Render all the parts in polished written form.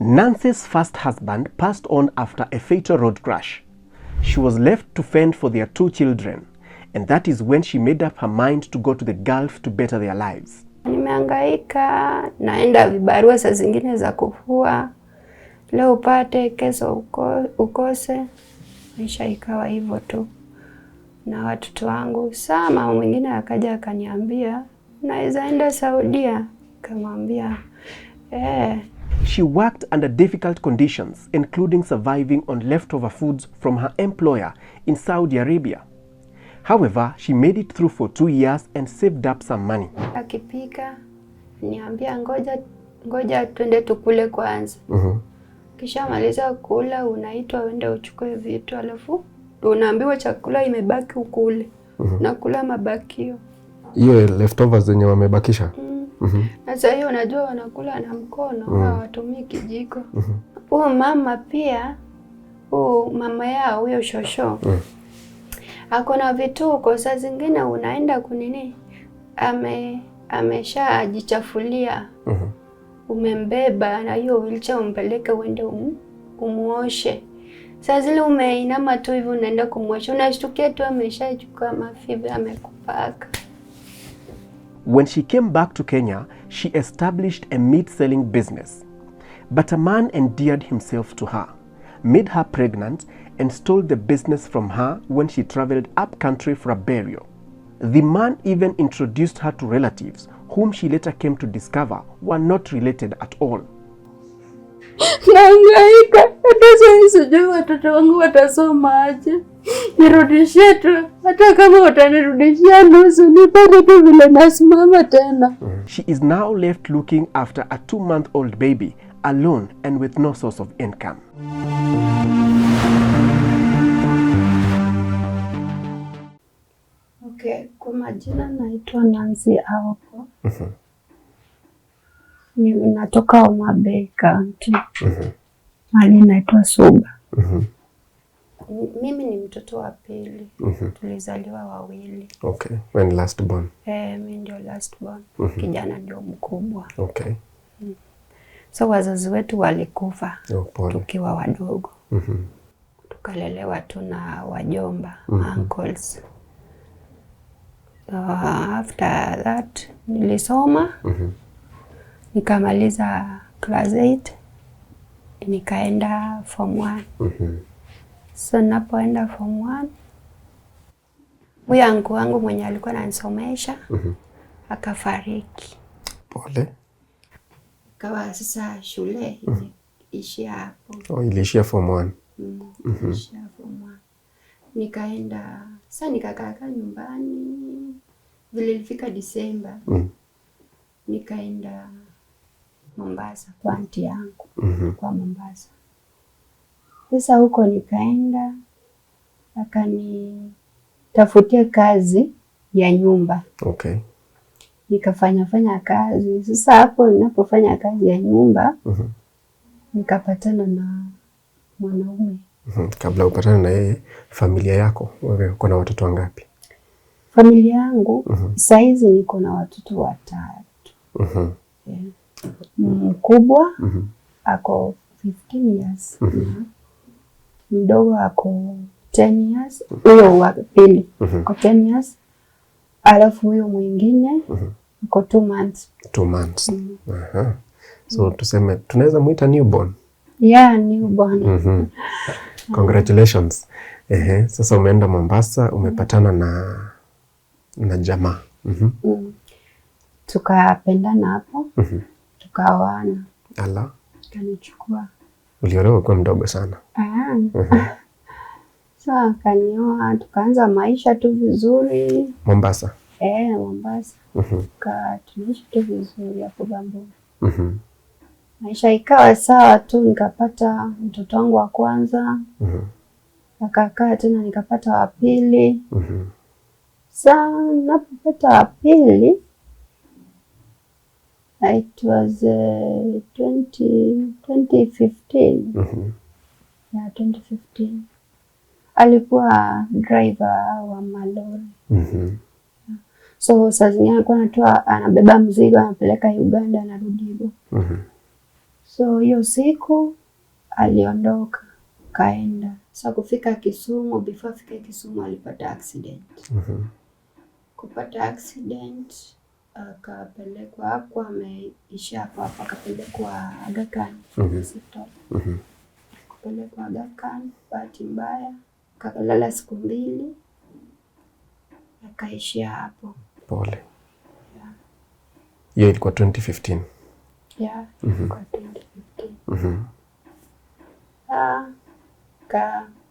Nancy's first husband passed on after a fatal road crash. She was left to fend for their 2 children, and that is when she made up her mind to go to the Gulf to better their lives. Nimehangaika, naenda vibarua saa zingine za kufua. Leo upate, kesho ukose. Maisha ikawa hivyo tu. Na watoto wangu, saa mama mwingine akaja akaniambia, naweza enda Saudia. Kamwambia, She worked under difficult conditions, including surviving on leftover foods from her employer in Saudi Arabia. However, she made it through for 2 years and saved up some money. Akipika, niambia ngoja twende tukule kwanza. Kisha maliza kula, unaitwa uende uchukue vitu, alafu unaambiwa chakula imebaki ukule. Nakula mabakio. Hiyo leftovers zenye wamebakisha. Sasa hiyo unajua wanakula na mkono, hawatumii kijiko. Huyo mama pia, mama yao huyo shosho. Akona vituko, saa zingine unaenda kunini, ameshajichafulia. Umembeba na hiyo wheelchair umpeleke uende umuoshe. Saa zile umeinama tu hivi unaenda kumuosha, unashtukia tu ameshachukua mafibe amekupaka. When she came back to Kenya, she established a meat-selling business. But a man endeared himself to her, made her pregnant, and stole the business from her when she traveled up-country for a burial. The man even introduced her to relatives, whom she later came to discover were not related at all. Nahangaika, hata sasa sijui watoto wangu watasoma aje. Nirudishie tu, hata kama utanirudishia nusu, nipate tu vile nasimama tena. She is now left looking after a 2-month-old baby, alone and with no source of income. Okay, kwa majina naitwa Nancy Aoko. Natoka Homa Bay County. Mali naitwa Suba. Mimi ni mtoto wa pili. Tulizaliwa wawili. Okay, when last born? Mimi ndio last born. Kijana ndio mkubwa. Okay. So wazazi wetu walikufa tukiwa wadogo. Tukalelewa tu na wajomba, uncles. After that nilisoma. Nikamaliza class 8. Nikaenda form 1. So napoenda form 1, huyo angu wangu mwenye alikuwa ananisomesha akafariki. Pole. Kawa sasa shule iliishia hapo. Iliishia form 1. Iliishia form 1. Nikaenda, sasa nikakaa nyumbani. Vile ilifika Disemba. Nikaenda Mombasa kwa aunti yangu. Kwa Mombasa. Sasa huko nikaenda, akanitafutia kazi ya nyumba. Okay. Nikafanya kazi. Sasa hapo ninapofanya kazi ya nyumba, nikapatana na mwanaume. Kabla upatane na yeye, familia yako, wewe uko na watoto wangapi? Familia yangu, saizi niko na watoto 3. Mkubwa, ako 15 years. Mdogo ako 10 years. Huyo wa pili ako 10 years. Alafu huyo mwingine ako 2 months. 2 months. So tuseme tunaweza muita newborn. Yeah, newborn. Congratulations. Sasa umeenda Mombasa, umepatana na jamaa. Tukapendana hapo. Tukaoana. Ala. Kanichukua. Uliolewa kwa mdogo sana. Sasa kanioa, tukaanza maisha tu vizuri. Mombasa? Mombasa. Tunaishi tu vizuri hapo Bamburi. Maisha ikawa sawa tu, nikapata mtoto wangu wa kwanza. Akakaa tena nikapata wa pili. Sasa napopata wa pili, it was 2015. Yeah, 2015. Alikuwa driver wa malori. So saa zingine alikuwa anabeba mzigo anapeleka Uganda anarudi hivyo. So hiyo siku aliondoka kaenda. Sasa kufika Kisumu, before afike Kisumu alipata accident. Kupata accident akapelekwa hapo, ameisha hapo, akapelekwa Aga Khan hospital. Kupelekwa Aga Khan, bahati mbaya akalala siku 2 akaishia hapo. Pole. Hiyo ilikuwa 2015. Yeah, kwa 2015.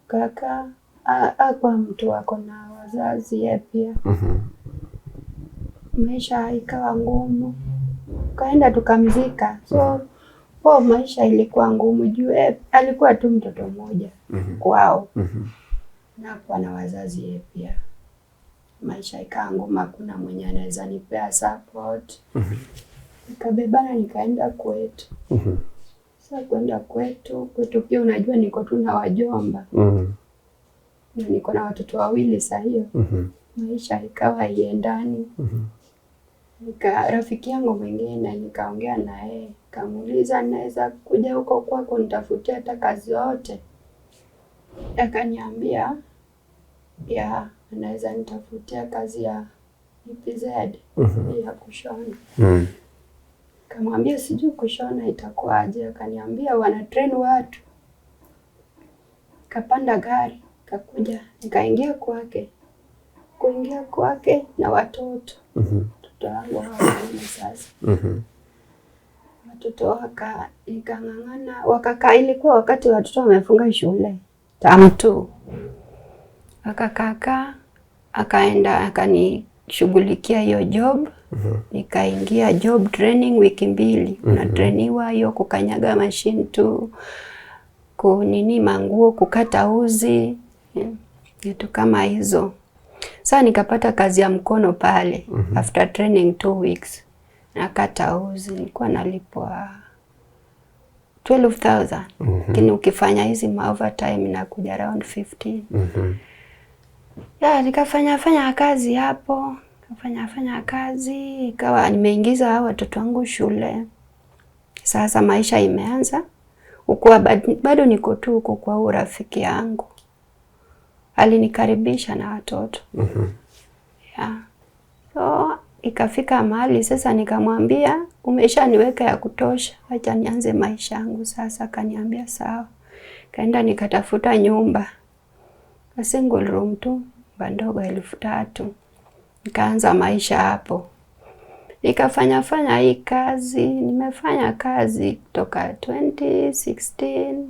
Kaka kwa mtu wako na wazazi yeye pia. Maisha ikawa ngumu. Kaenda tukamzika. So maisha ilikuwa ngumu juu alikuwa tu mtoto mmoja kwao. Na kwa na wazazi yeye pia. Maisha ikawa ngumu, hakuna mwenye anaweza nipea support. Nikabebana nikaenda kwetu. Sasa kwenda kwetu pia unajua niko tu na wajomba. Na niko na watoto 2 sasa hiyo. Maisha ikawa iendani. Rafiki yangu mwingine nikaongea na yeye, kamuuliza naweza kuja huko kwako nitafutie hata kazi yote. Akaniambia anaweza nitafutia kazi ya EPZ ya kushona. Kamwambia sijui kushona itakuwaje. Akaniambia wana train watu. Kapanda gari kakuja, nikaingia kwake. Kuingia kwake na watoto. Watoto wangu hawaoni sasa. Watoto nikang'ang'ana, wakakaa. Ilikuwa wakati watoto wamefunga shule term 2. Akaenda akanishughulikia hiyo job. Nikaingia job training wiki 2. Unatrainiwa hiyo kukanyaga machine tu, kunini manguo, kukata uzi, vitu kama hizo. Sasa nikapata kazi ya mkono pale after training 2 weeks. Nakata uzi, nilikuwa nalipwa 12,000. Lakini ukifanya hizi overtime inakuja around 15. Nikafanya kazi hapo. Kafanya kazi, ikawa nimeingiza hao watoto wangu shule. Sasa maisha imeanza. Ukuwa bado niko tu huko kwa urafiki yangu. Alinikaribisha na watoto. So ikafika mahali sasa nikamwambia umeshaniweka ya kutosha, acha nianze maisha yangu sasa. Akaniambia sawa. Kaenda nikatafuta nyumba. A single room tu, ndogo 3,000. Nikaanza maisha hapo. Nikafanya hii kazi, nimefanya kazi kutoka 2016,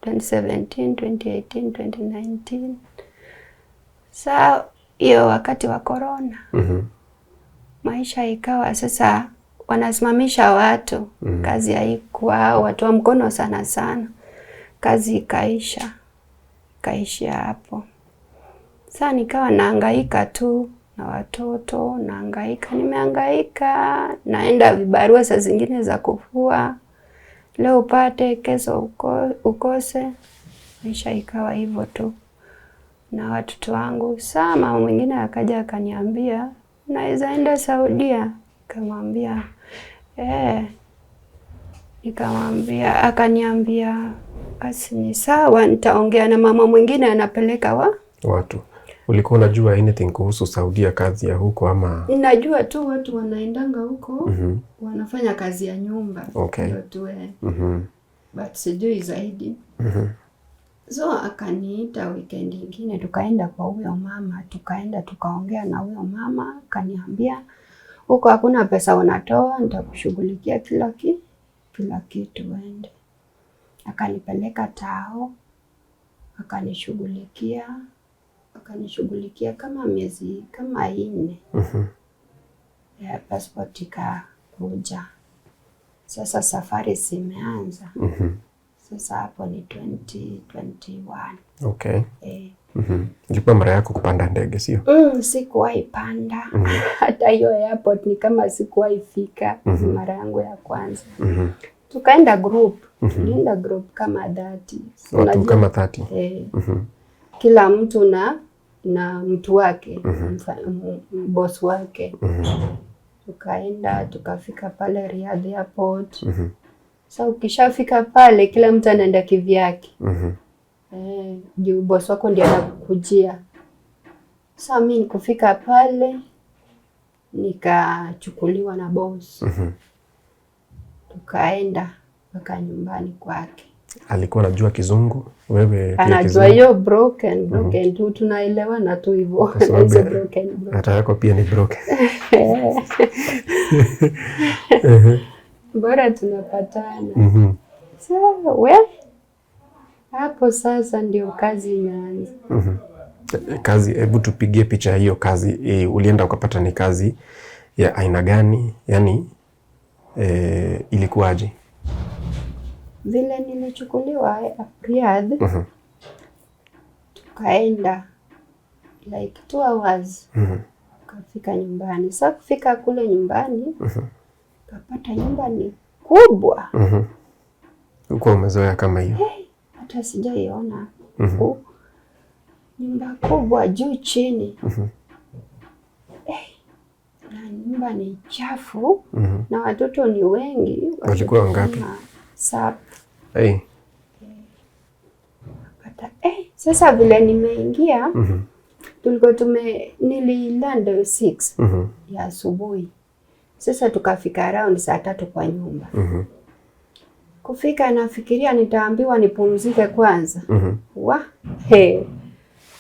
2017, 2018, 2019. Sasa hiyo wakati wa corona. Maisha ikawa sasa wanasimamisha watu. Kazi haikuwa, watu wa mkono sana. Kazi ikaisha. Kaishia hapo. Sasa nikawa nahangaika tu na watoto, nimehangaika, naenda vibarua saa zingine za kufua. Leo upate, kesho ukose. Maisha ikawa hivyo tu na watoto wangu. Sasa mama mwingine akaja akaniambia, "Naweza enda Saudia." Nikamwambia, akaniambia, "Basi ni sawa, nitaongea na mama mwingine anapeleka watu." Ulikuwa unajua anything kuhusu Saudia, kazi ya huko ama? Ninajua tu watu wanaendanga huko, wanafanya kazi ya nyumba. Ndio tu but sijui zaidi. So akaniita weekend nyingine tukaenda kwa huyo mama, tukaongea na huyo mama, akaniambia huko hakuna pesa unatoa, nitakushughulikia kila kitu uende. Akanipeleka Tao, akanishughulikia kama miezi kama 4. Passport ikakuja. Sasa safari simeanza. Sasa hapo ni 2021. Okay. Ilikuwa mara yako kupanda ndege, sio? Sikuwahi panda. Hata hiyo airport ni kama sikuwahi fika. Mara yangu ya kwanza. Tukaenda group. Tulienda group kama 30. Watu kama 30. Kila mtu na mtu wake, boss wake. Tukaenda, tukafika pale Riyadh Airport. Sasa ukishafika pale kila mtu anaenda kivyake. Juu boss wako ndiye anakujia. Sasa mimi nikufika pale nikachukuliwa na boss. Tukaenda mpaka nyumbani kwake. Alikuwa anajua Kizungu, wewe pia anajua hiyo broken tu, tunaelewana tu hivyo. Hizo broken. Hata yako pia ni broken. Bora tunapatana. So, hapo sasa ndio kazi inaanza. Kazi, hebu tupigie picha hiyo kazi. Ulienda ukapata ni kazi ya aina gani? Yani ilikuwaje? Vile nilichukuliwa Riyadh, tukaenda like 2 hours. Kafika nyumbani. Sasa kufika kule nyumbani, kapata nyumba ni kubwa. Uko umezoea kama hiyo? Hata sijaiona. Nyumba kubwa juu chini. Na nyumba ni chafu. Na watoto ni wengi. Walikuwa wangapi? 7. Sasa vile nimeingia, tulikuwa nililand 6 ya asubuhi. Sasa tukafika around saa 3 kwa nyumba. Kufika nafikiria nitaambiwa nipumzike kwanza.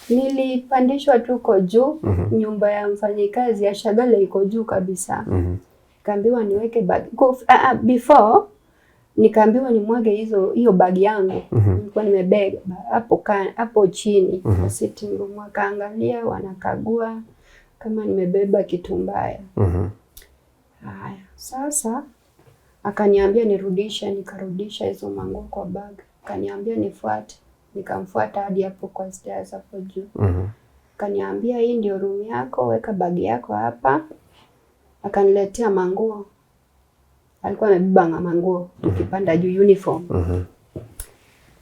Nilipandishwa Tuko juu, nyumba ya mfanyikazi ya Shagala iko juu kabisa. Kaambiwa niweke bag. Before nikaambiwa nimwage hiyo bag yangu. Nilikuwa nimebeba hapo chini sitting room. Wakaangalia, wanakagua kama nimebeba kitu mbaya. Haya, sasa akaniambia nirudishe, nikarudisha hizo manguo kwa bag. Akaniambia nifuate, nikamfuata hadi hapo kwa stairs hapo juu. Akaniambia hii ndio room yako, weka bag yako hapa. Akaniletea manguo. Alikuwa amebeba manguo tukipanda juu uniform.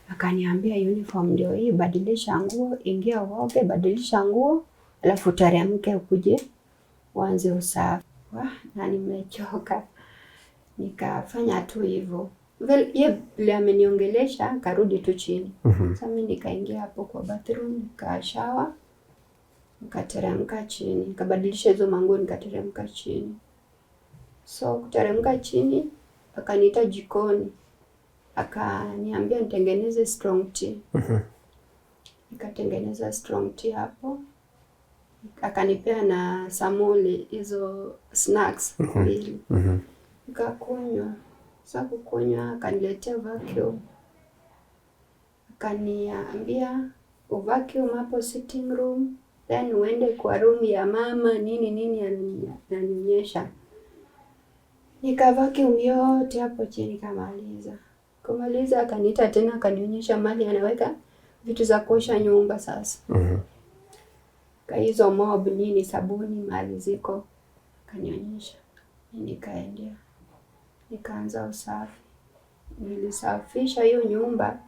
Akaniambia uniform ndio hii, badilisha nguo, ingia uoge, badilisha nguo, alafu teremke ukuje uanze usafi. Na nimechoka. Nikafanya tu hivyo. Vile ameniongelesha, karudi tu chini. Sasa mimi nikaingia hapo kwa bathroom, nikashawa, nikateremka chini, nikabadilisha hizo manguo, nikateremka chini. So kuteremka chini, akaniita jikoni. Akaniambia nitengeneze strong tea. Nikatengeneza strong tea hapo. Akanipea na samuli hizo snacks mbili. Nikakunywa. Sasa kukunywa akaniletea vacuum. Akaniambia vacuum hapo sitting room, then uende kwa room ya mama nini ananionyesha. Nika vacuum yote hapo chini kamaliza. Kumaliza akaniita tena akanionyesha mali anaweka vitu za kuosha nyumba sasa. Hizo mob nini, sabuni mali ziko. Akanionyesha. Nikaendea. Nikaanza usafi. Nilisafisha hiyo nyumba.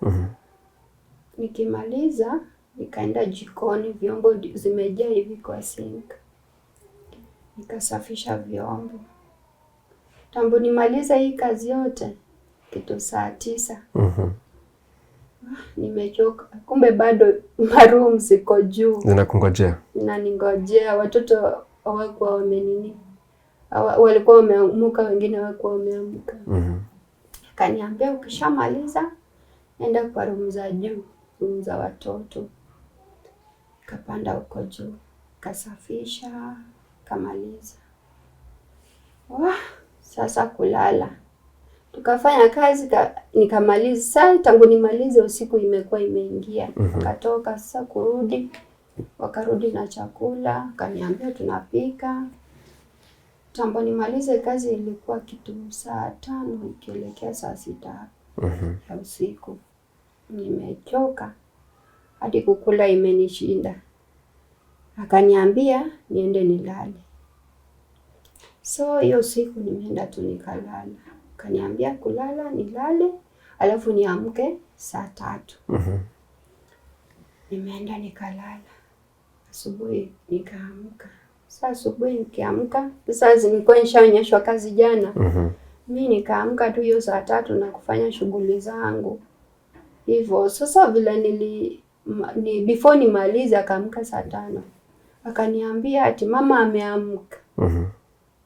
Nikimaliza nikaenda jikoni, vyombo zimejaa hivi kwa sink. Nikasafisha vyombo. Tambo nimaliza hii kazi yote kitu saa 9. Nimechoka. Kumbe bado maroom ziko juu. Zinakungojea. Ningojea. Watoto hawakuwa wamenini. Walikuwa wameamka, wengine hawakuwa wameamka. Akaniambia ukishamaliza enda kwa room za juu, room za watoto. Kapanda huko juu, kasafisha, kamaliza. Sasa kulala. Tukafanya kazi nikamaliza. Sasa tangu nimalize usiku imekuwa imeingia. Katoka sasa kurudi. Wakarudi na chakula, akaniambia tunapika. Tambo nimalize kazi ilikuwa kitu saa 5 ikielekea saa 6 ya usiku. Nimechoka. Hadi kukula imenishinda. Akaniambia niende nilale. So hiyo siku nimeenda tu nikalala. Akaniambia kulala nilale, alafu niamke saa 3. Nimeenda nikalala. Asubuhi nikaamka. Sasa asubuhi nikiamka, sasa nilikuwa nishaonyeshwa kazi jana. Mimi nikaamka tu hiyo saa 3 na kufanya shughuli zangu. Hivyo sasa vile before nimalize akaamka saa 5. Akaniambia ati mama ameamka.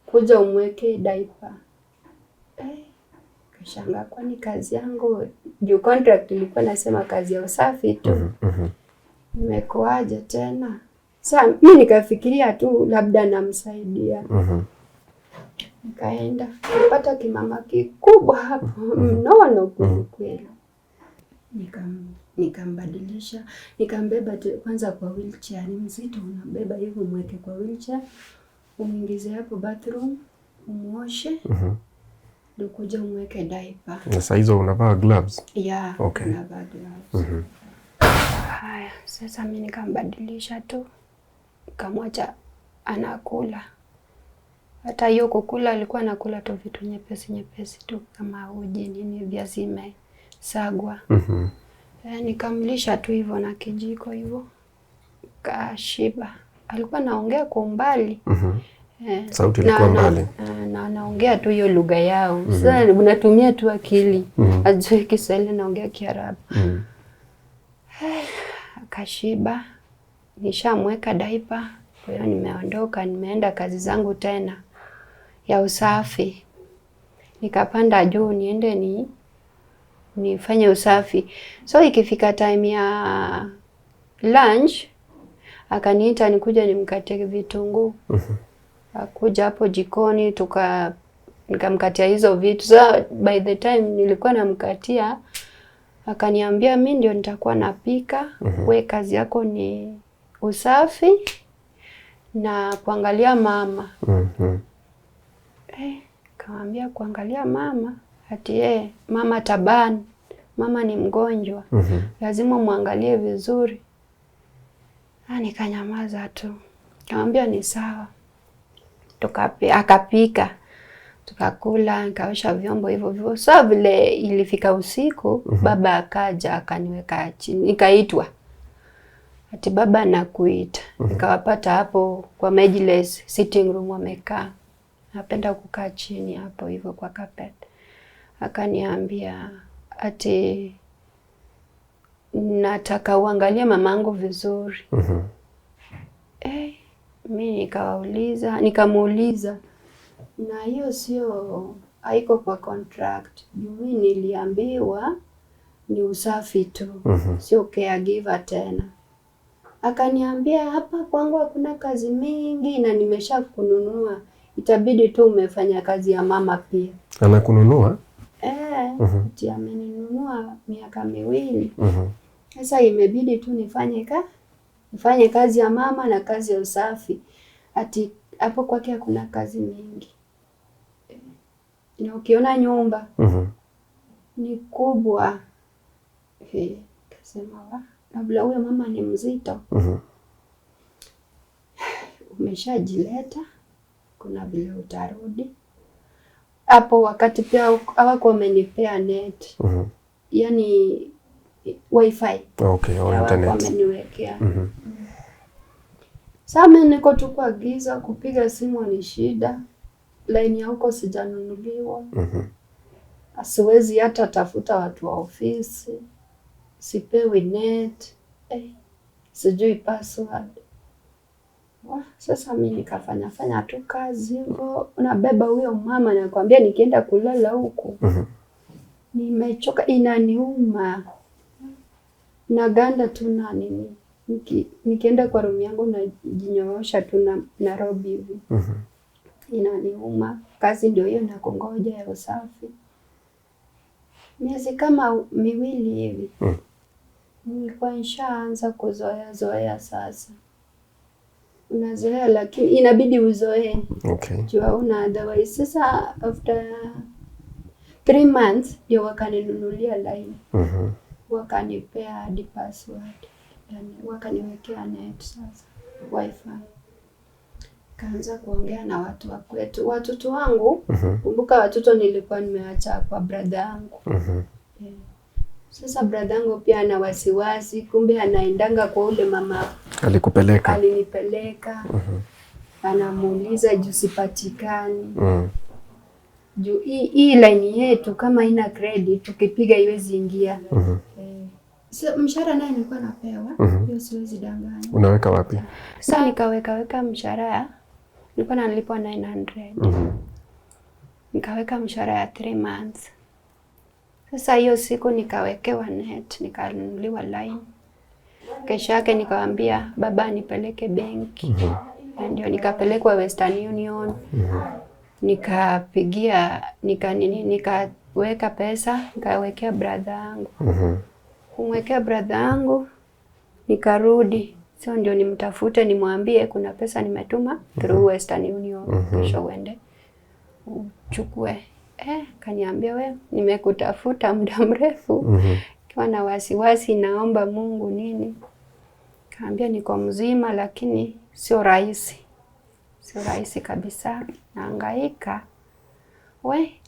Kuja umweke diaper. Kashangaa kwani kazi yangu juu contract ilikuwa nasema kazi ya usafi tu. Nimekuaje tena? Sasa mimi nikafikiria tu labda namsaidia. Nikaenda kupata kimama kikubwa hapo mnono kweli. Nikambadilisha, nikambeba kwanza kwa wheelchair. Ni mzito, unabeba hivyo mweke kwa wheelchair. Umuingize hapo bathroom, umuoshe. Ndio kuja umweke diaper. Na saa hizo unavaa gloves? Yeah, okay. Unavaa gloves. Haya, sasa mimi nikambadilisha tu. Nikamwacha anakula. Hata hiyo kukula alikuwa anakula tu vitu nyepesi tu kama uji nini, viazi sagwa. Nikamlisha tu hivyo na kijiko hivyo. Kashiba. Alikuwa anaongea kwa umbali. Sauti ilikuwa mbali. Na anaongea tu hiyo lugha yao. Sasa unatumia tu akili. Ajue Kiswahili naongea Kiarabu. Akashiba. Nishamweka diaper. Kwa hiyo nimeondoka, nimeenda kazi zangu tena ya usafi. Nikapanda juu niende nifanye usafi. So ikifika time ya lunch, akaniita nikuja nimkatie vitunguu. Akuja hapo jikoni nikamkatia hizo vitu. So by the time nilikuwa namkatia, akaniambia mimi ndio nitakuwa napika. We kazi yako ni usafi na kuangalia mama. Kamwambia kuangalia mama, ati mama tabani, mama ni mgonjwa. Lazima muangalie vizuri. Nikanyamaza tu. Kamwambia ni sawa. Akapika. Tukakula, nikaosha vyombo hivyo. So vile ilifika usiku, baba akaja akaniweka chini. Nikaitwa. Ati baba anakuita. Nikawapata hapo kwa majlis sitting room wamekaa. Napenda kukaa chini hapo hivyo kwa carpet. Akaniambia ati nataka uangalie mamangu vizuri. Mimi nikamuuliza na hiyo haiko kwa contract. Mimi niliambiwa ni usafi tu. Sio caregiver tena. Akaniambia hapa kwangu hakuna kazi mingi na nimesha kununua. Itabidi tu umefanya kazi ya mama pia. Anakununua? Ati ameninunua miaka 2. Sasa imebidi tu nifanye kazi ya mama na kazi ya usafi. Ati hapo kwake hakuna kazi mingi. Na ukiona nyumba ni kubwa. Kasema labda huyo mama ni mzito. Umeshajileta, kuna vile utarudi. Hapo wakati pia hawako wamenipea net. Yaani wifi. Okay, au internet. Wameniwekea. Sasa mimi niko tu kwa giza, kupiga simu ni shida. Line ya huko sijanunuliwa. Asiwezi hata tafuta watu wa ofisi. Sipewi net. Sijui password. Sasa mimi nikafanya tu kazi hivyo. Unabeba huyo mama na nakwambia nikienda kulala huko. Nimechoka, inaniuma. Naganda tu na nini. Nikienda kwa room yangu na jinyoosha tu na Nairobi hivi. Inaniuma. Kazi ndio hiyo na kungoja ya usafi. Miezi kama 2 hivi. Nilikuwa nishaanza kuzoea sasa. Unazoea lakini inabidi uzoee. Okay. Jua una otherwise. Sasa after 3 months ndio wakaninunulia line. Wakanipea hadi password. Yani wakaniwekea net sasa. Wifi. Kaanza kuongea na watu wa kwetu. Watoto wangu, kumbuka watoto nilikuwa nimeacha kwa brother yangu. Sasa brother yangu pia ana wasiwasi, kumbe anaendanga kwa ule mama alikupeleka. Alinipeleka. Anamuuliza juu sipatikani. Juu hii line yetu kama ina credit tukipiga iwezi ingia. So mshahara naye nilikuwa napewa. Hiyo siwezi danganya. Unaweka wapi? Sasa nikaweka mshahara. Nilikuwa nalipwa 900. Nikaweka mshahara ya 3 months. Sasa hiyo siku nikawekewa net, nikanunuliwa line. Kesho yake nikawaambia baba nipeleke benki. Ndio nikapelekwa Western Union. Nikapigia nikaweka pesa, nikawekea brother yangu. Kumwekea brother yangu nikarudi. Sio ndio nimtafute nimwambie kuna pesa nimetuma through Western Union. Kesho uende uchukue. Kaniambia wewe nimekutafuta muda mrefu. Kiwa na wasiwasi naomba Mungu nini. Kaambia niko mzima lakini sio rahisi. Sio rahisi kabisa. Nahangaika.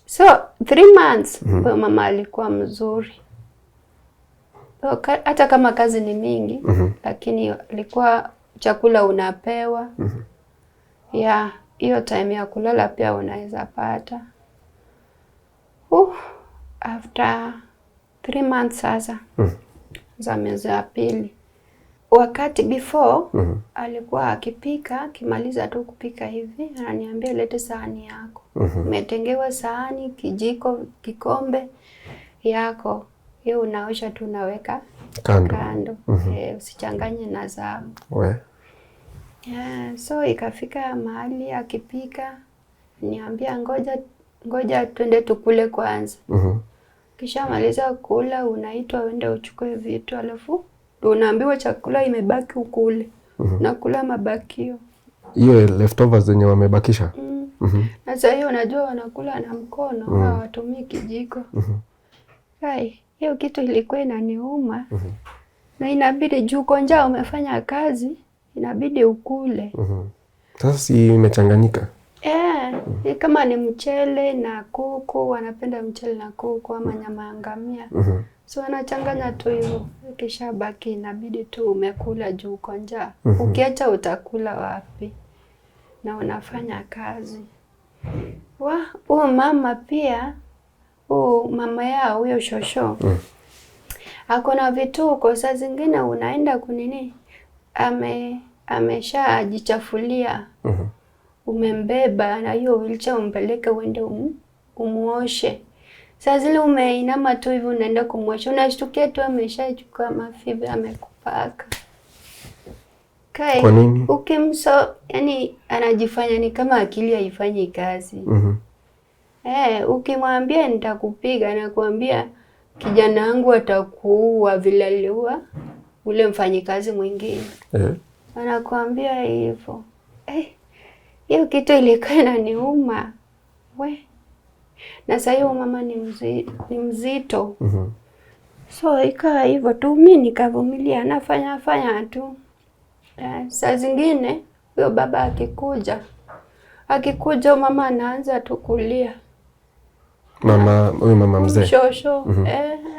So 3 months mama alikuwa mzuri. So, hata kama kazi ni mingi lakini alikuwa chakula unapewa. Hiyo time ya kulala pia unaweza pata. After 3 months sasa. Za mwezi wa pili. Wakati before alikuwa akipika, akimaliza tu kupika hivi, ananiambia lete sahani yako. Umetengewa sahani, kijiko, kikombe yako. Hiyo unaosha tu unaweka kando. Usichanganye na zao. So ikafika mahali akipika, niambia ngoja twende tukule kwanza. Kisha maliza kula unaitwa uende uchukue vitu alafu unaambiwa chakula imebaki ukule. Nakula mabakio. Hiyo leftovers zenye wamebakisha. Na sasa hiyo unajua wanakula na mkono, hawatumii kijiko. Hiyo kitu ilikuwa inaniuma. Na inabidi juu konja umefanya kazi, inabidi ukule. Sasa si imechanganyika? Kama ni mchele na kuku, wanapenda mchele na kuku ama nyama ya ngamia. So wanachanganya tu hivyo. Kisha baki inabidi tu umekula juu uko njaa. Ukiacha utakula wapi? Na unafanya kazi. Huyo mama pia, mama yao huyo shosho. Akona vituko saa zingine unaenda kunini? Ameshajichafulia. Umembeba na hiyo wheelchair umpeleke uende umuoshe. Saa zile umeinama tu hivi unaenda kumwosha. Unashtukia tu ameshachukua mafibe amekupaka. Kwa nini? Yani anajifanya ni kama akili haifanyi kazi. Ukimwambia nitakupiga anakuambia kijana wangu atakuua vile aliua ule mfanyikazi mwingine. Anakuambia hivyo. Hiyo kitu ilikuwa inaniuma. Na sasa hiyo mama ni mzito. So ikawa hivyo tu mimi nikavumilia nafanya tu. Saa zingine huyo baba akikuja mama anaanza tu kulia. Huyo mama mzee. Shosho.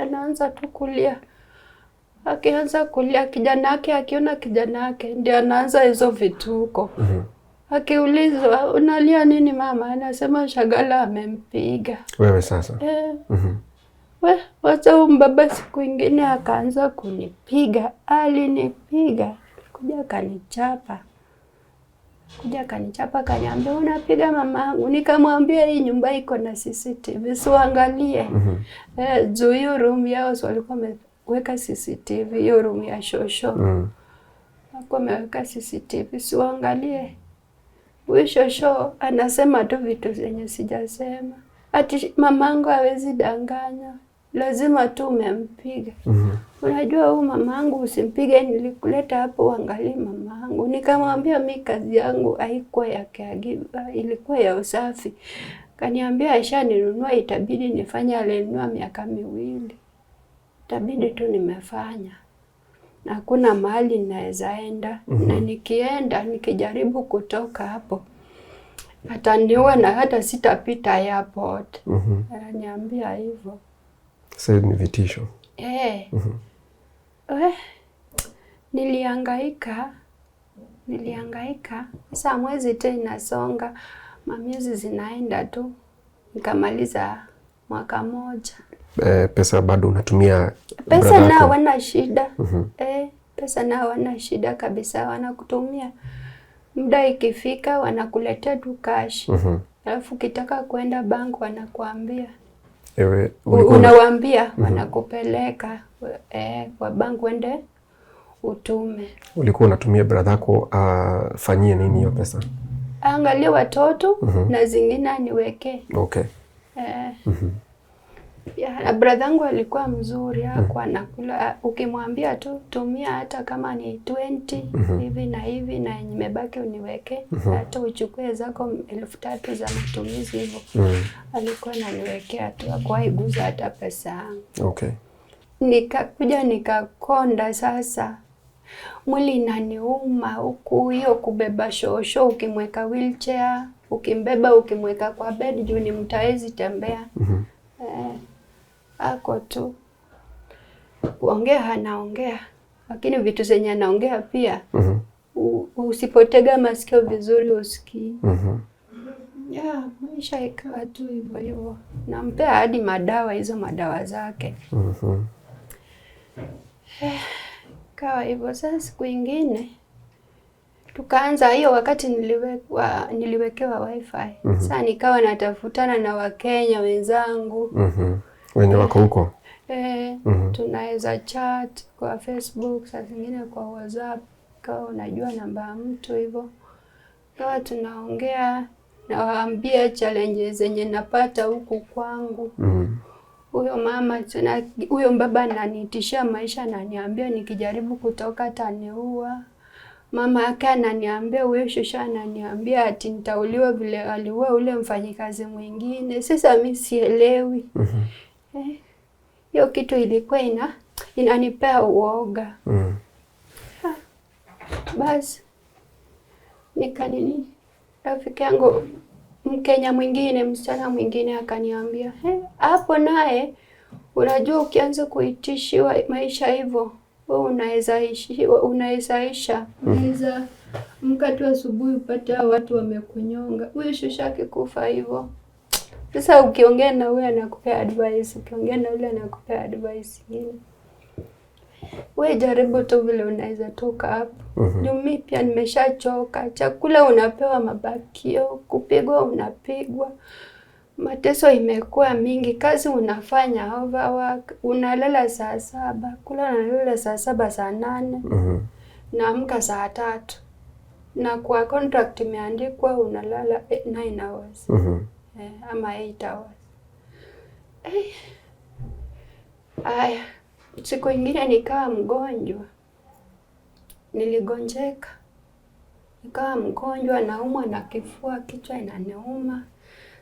Anaanza tu kulia. Akianza kulia kijana yake akiona kijana yake ndio anaanza hizo vituko. Akiulizwa unalia nini mama? Anasema Shagala amempiga. Wewe sasa? Wacha mbaba siku ingine akaanza kunipiga. Alinipiga. Kuja kanichapa kaniambia unapiga mamangu. Nikamwambia hii nyumba iko na CCTV. Siangalie. Juu hiyo room yao walikuwa wameweka CCTV. Hiyo room ya shosho. Walikuwa wameweka CCTV. Siangalie. Huyo shosho anasema tu vitu zenye sijasema. Ati mamangu hawezi danganya. Lazima tu umempiga. Unajua huyu mamangu usimpige nilikuleta hapo uangalie mamangu. Nikamwambia mimi kazi yangu haikuwa ya caregiver, ilikuwa ya usafi. Kaniambia Aisha ninunua itabidi nifanye alinunua miaka 2. Itabidi tu nimefanya. Na hakuna mahali ninaweza enda. Na nikienda nikijaribu kutoka hapo ataniua na hata sitapita airport. Ananiambia hivyo. Sasa ni vitisho. Nilihangaika. Sasa mwezi tena inasonga, mamiezi zinaenda tu. nikamaliza mwaka moja. Pesa bado unatumia? Pesa nao wana shida. Pesa nao wana shida kabisa, wanakutumia. Muda ikifika wanakuletea tu cash. Alafu ukitaka kwenda bank wanakuambia. Unawaambia wanakupeleka kwa bank wende utume. Ulikuwa unatumia brother yako afanyie nini hiyo pesa? Angalia watoto na zingine aniweke. Okay. Na brother yangu alikuwa mzuri, hakuwa anakula. Ukimwambia tu tumia hata kama ni 20 hivi na hivi na nimebaki uniweke, hata uchukue zako 3,000 za matumizi hivyo. Alikuwa ananiwekea tu, hakuwa iguza hata pesa yangu. Okay. Nikakuja nikakonda sasa. Mwili inaniuma huku, hiyo kubeba shosho, ukimweka wheelchair, ukimbeba ukimweka kwa bed juu ni mtaezi tembea. Ako tu kuongea anaongea, lakini vitu zenye anaongea pia usipotega masikio vizuri usikii. Maisha ikawa tu hivyo hivyo. Nampea hadi madawa, hizo madawa zake. Kawa hivyo. Sasa siku ingine tukaanza hiyo, wakati niliwekewa wifi. Sasa nikawa natafutana na Wakenya wenzangu. Wenye wako huko. Tunaweza chat kwa Facebook, saa zingine kwa WhatsApp, kama unajua namba ya mtu hivyo. Kawa tunaongea, nawaambia challenges zenye napata huku kwangu. Huyo mama tena, huyo baba ananitishia maisha, ananiambia nikijaribu kutoka ataniua. Mama yake ananiambia, huyo shosha ananiambia ati nitauliwa vile aliua ule mfanyikazi mwingine. Sasa mimi sielewi. Hiyo kitu ilikuwa inanipea uoga. Basi rafiki yangu Mkenya mwingine, msichana mwingine akaniambia, hapo naye unajua ukianza kuitishiwa maisha hivyo, wewe unaweza isha. Unaweza mkatu asubuhi upate watu wamekunyonga. Huyo shosha akikufa hivyo. Sasa ukiongea na wewe anakupea advice, ukiongea na yule anakupea advice nyingine. Wewe jaribu tu vile unaweza toka hapo. Mimi pia nimeshachoka. Chakula unapewa mabakio, kupigwa unapigwa. Mateso imekuwa mingi, kazi unafanya overwork, unalala saa 7, kula unalala saa 7 saa 8. Naamka saa 3. Na kwa contract imeandikwa unalala 9 hours. Ama 8 hours. Aya, siku ingine nikawa mgonjwa. Niligonjeka. Nikawa mgonjwa, naumwa na kifua, kichwa inaniuma.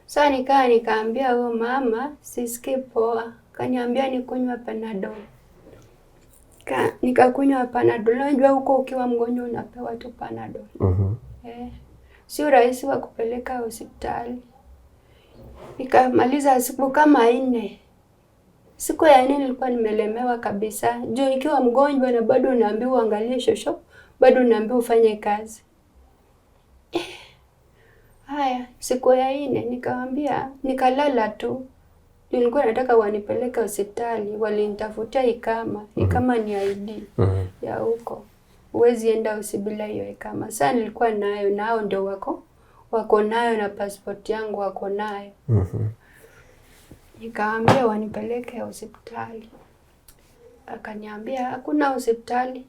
Sasa nikaambia huyo mama sisikii poa. Kaniambia nikunywe Panadol. Nikakunywa Panadol. Unajua huko ukiwa mgonjwa unapewa tu Panadol. Sio rahisi wa kupeleka hospitali. Nikamaliza siku kama 4. Siku ya 4 nilikuwa nimelemewa kabisa. Juu nikiwa mgonjwa na bado unaambiwa uangalie shosho, bado unaambiwa ufanye kazi. Haya, siku ya 4 nikamwambia, nikalala tu. Nilikuwa nataka wanipeleke hospitali, walinitafutia ikama ni ID ya huko. Huwezi enda usibila hiyo ikama. Sasa nilikuwa nayo, nao ndio wako nayo na passport yangu wako nayo. Nikaambia wanipeleke hospitali. Akaniambia hakuna hospitali.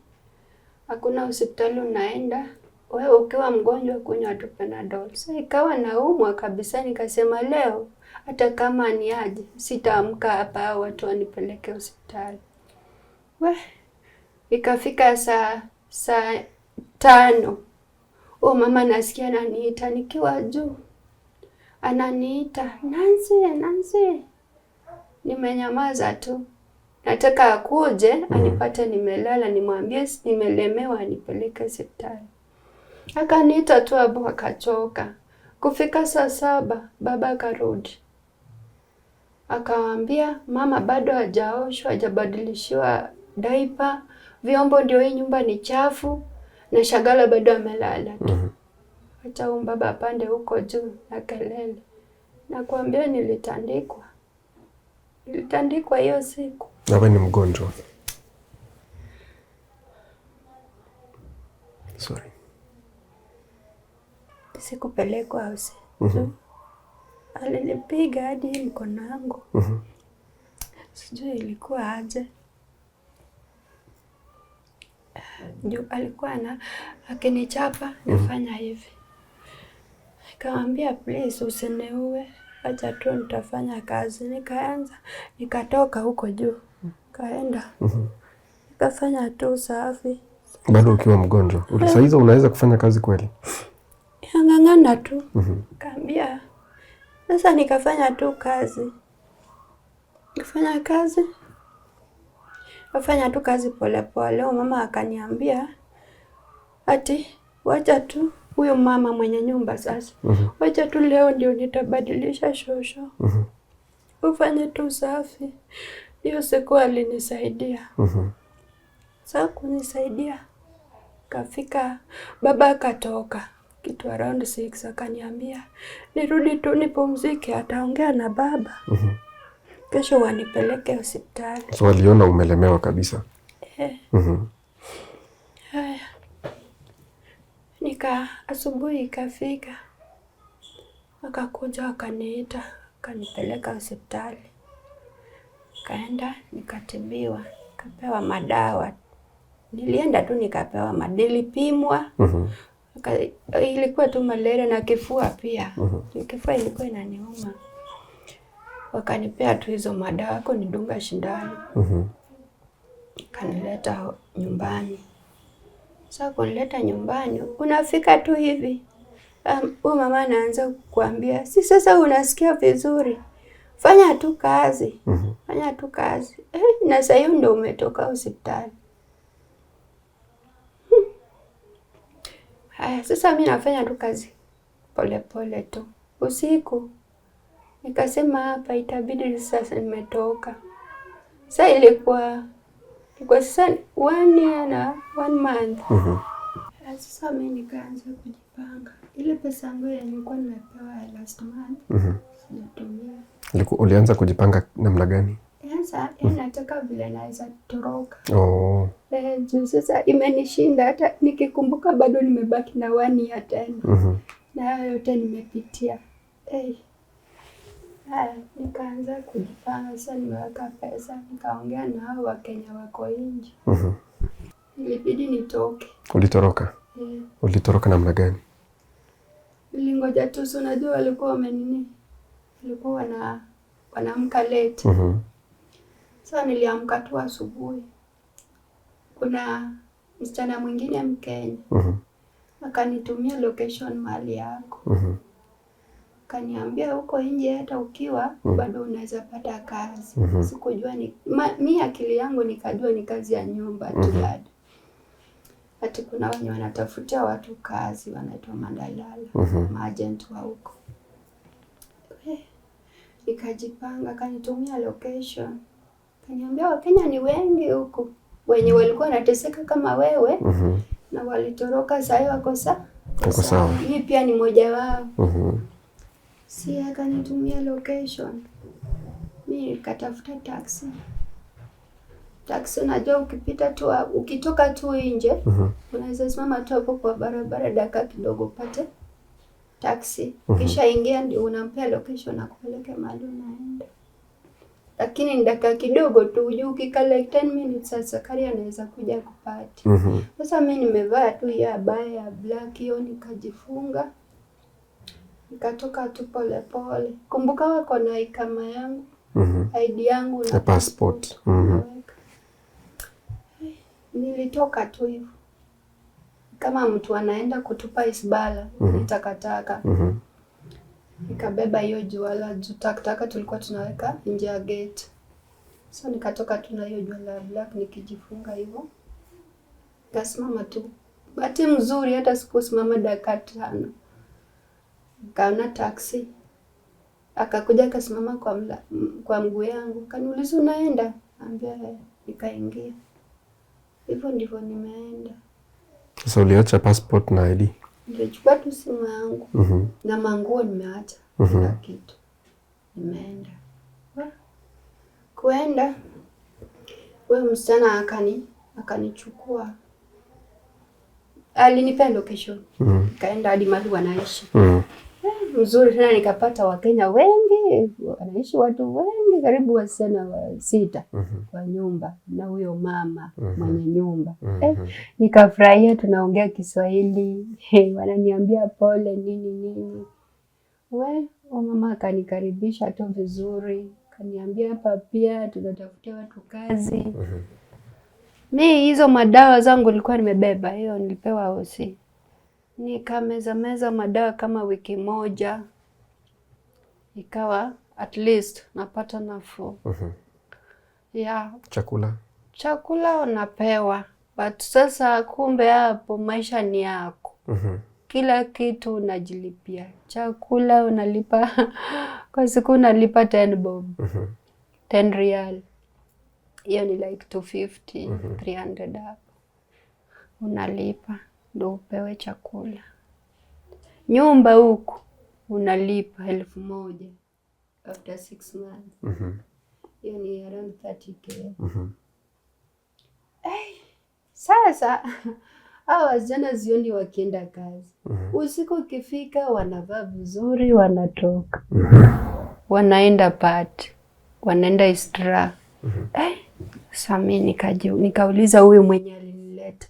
Hakuna hospitali unaenda. Wewe ukiwa mgonjwa kunywa tu Panadol. Sasa ikawa naumwa kabisa, nikasema leo hata kama ni aje sitaamka hapa watu wanipeleke hospitali. Ikafika saa 5. Mama nasikia ananiita nikiwa juu. Ananiita, Nancy. Nimenyamaza tu. Nataka akuje anipate nimelala, nimwambie nimelemewa anipeleke hospitali. Akaniita tu hapo akachoka. Kufika saa 7 baba karudi. Akawaambia mama bado hajaoshwa, hajabadilishiwa diaper, vyombo ndio hii nyumba ni chafu na Shagala bado amelala tu. Acha baba pande huko juu na kelele. Nakwambia nilitandikwa. Nilitandikwa hiyo siku. Na wewe ni mgonjwa? Sorry. Sikupelekwa hosi. Alinipiga hadi mkono wangu. Sijui ilikuwa aje. Juu alikuwa akinichapa nifanya hivi. Nikamwambia please usiniue. Acha tu nitafanya kazi. Nikaanza, nikatoka huko juu. Kaenda. Nikafanya tu usafi. Bado ukiwa mgonjwa? Sasa hizo unaweza kufanya kazi kweli? Ngangana tu. Kaambia. Sasa nikafanya tu kazi. Nikafanya kazi. Nafanya tu kazi pole pole. Mama akaniambia ati wacha tu huyo mama mwenye nyumba sasa. Wacha tu leo ndio nitabadilisha shosho. Ufanye tu safi. Hiyo siku alinisaidia. Sasa kunisaidia. Kafika baba akatoka kitu around 6 akaniambia nirudi tu nipumzike, ataongea na baba. Kesho wanipeleke hospitali. So waliona umelemewa kabisa? Haya. Asubuhi ikafika. Akakuja akaniita, akanipeleka hospitali. Kaenda nikatibiwa, nikapewa madawa. Nilienda tu nikapewa nilipimwa. Ilikuwa tu malaria na kifua pia. Kifua ilikuwa inaniuma. Wakanipea tu hizo madawa kunidunga shindano. Kanileta nyumbani. Sasa kunileta nyumbani, unafika tu hivi. Huyu mama anaanza kukuambia, si sasa unasikia vizuri. Fanya tu kazi. Fanya tu kazi. Na sasa hiyo ndio umetoka hospitali. Haya, sasa mimi nafanya tu kazi pole pole tu. Usiku nikasema hapa itabidi sasa nimetoka. Sasa ilikuwa sasa 1 year na 1 month. Sasa mimi nikaanza kujipanga. Ile pesa yangu nilikuwa nimepewa last month. Sijatumia. Ulianza kujipanga namna gani? Sasa nataka vile naweza toroka. Sasa imenishinda, hata nikikumbuka bado nimebaki na 1 year tena. Na yote nimepitia. Nikaanza kujipanga. Sasa nimeweka pesa, nikaongea na hao Wakenya wako nje. Ilibidi nitoke. Ulitoroka? Ulitoroka namna gani? Nilingoja tu, unajua walikuwa walikuwa wanaamka late. Sasa niliamka tu asubuhi. Kuna msichana mwingine Mkenya. Akanitumia location mahali yako. Kaniambia huko nje hata ukiwa bado unaweza pata kazi. Sikujua mimi akili yangu nikajua ni kazi ya nyumba tu bado. Ati kuna wenye wanatafutia watu kazi wanaitwa madalala, maagent wa huko. Nikajipanga, kanitumia location. Kaniambia Wakenya ni wengi huko. Wenye walikuwa wanateseka kama wewe na walitoroka sasa wako sawa. Mimi pia ni mmoja wao. Si akanitumia location. Mimi nikatafuta taxi. Taxi unajua ukipita tu ukitoka tu nje unaweza simama tu hapo kwa barabara dakika kidogo upate taxi. Kisha ingia ndio unampea location na kupeleka mahali unaenda. Lakini ni dakika kidogo tu, ujue ukikaa like 10 minutes sasa kari anaweza kuja kupati. Sasa mimi nimevaa tu ya baya black hiyo nikajifunga. Nikatoka tu pole pole. Kumbuka wako na ikama yangu, ID yangu na passport. Nilitoka tu hivyo. Kama mtu anaenda kutupa isbala, nitakataka. Nikabeba hiyo juala, takataka tulikuwa tunaweka nje ya gate. So nikatoka tu na hiyo juala black nikijifunga hivyo. Nikasimama tu. Bahati mzuri hata sikusimama dakika 5. Nikaona taxi. Akakuja akasimama kwa mguu yangu. Kaniuliza unaenda? Ambia nikaingia. Hivyo ndivyo nimeenda. Sasa uliacha passport na ID? Nilichukua tu simu yangu. Na manguo nimeacha kila kitu. nimeenda. Kuenda wewe msichana akanichukua. Alinipea location. Kaenda hadi mahali wanaishi. Mzuri tena nikapata Wakenya wengi, wanaishi watu wengi karibu wasichana 6 kwa nyumba na huyo mama mwenye nyumba. Nikafurahia, tunaongea Kiswahili, wananiambia pole nini. Mama akanikaribisha tu vizuri, kaniambia hapa pia tunatafutia watu kazi. Mimi hizo madawa zangu nilikuwa nimebeba, hiyo nilipewa hosi. Nikameza madawa kama wiki moja. Ikawa at least napata nafuu. Yeah. Chakula unapewa. But sasa kumbe hapo maisha ni yako. Kila kitu unajilipia. Chakula unalipa kwa siku unalipa 10 bob. 10 real. Hiyo ni like 250, 300 hapo. Unalipa ndio upewe chakula. Nyumba huku unalipa 1,000 after 6 months. Hiyo ni around 30k. Sasa hao wasichana zioni wakienda kazi. Usiku ukifika wanavaa vizuri, wanatoka. Wanaenda party, wanaenda istra. Sasa mimi nikauliza huyu mwenye alinileta.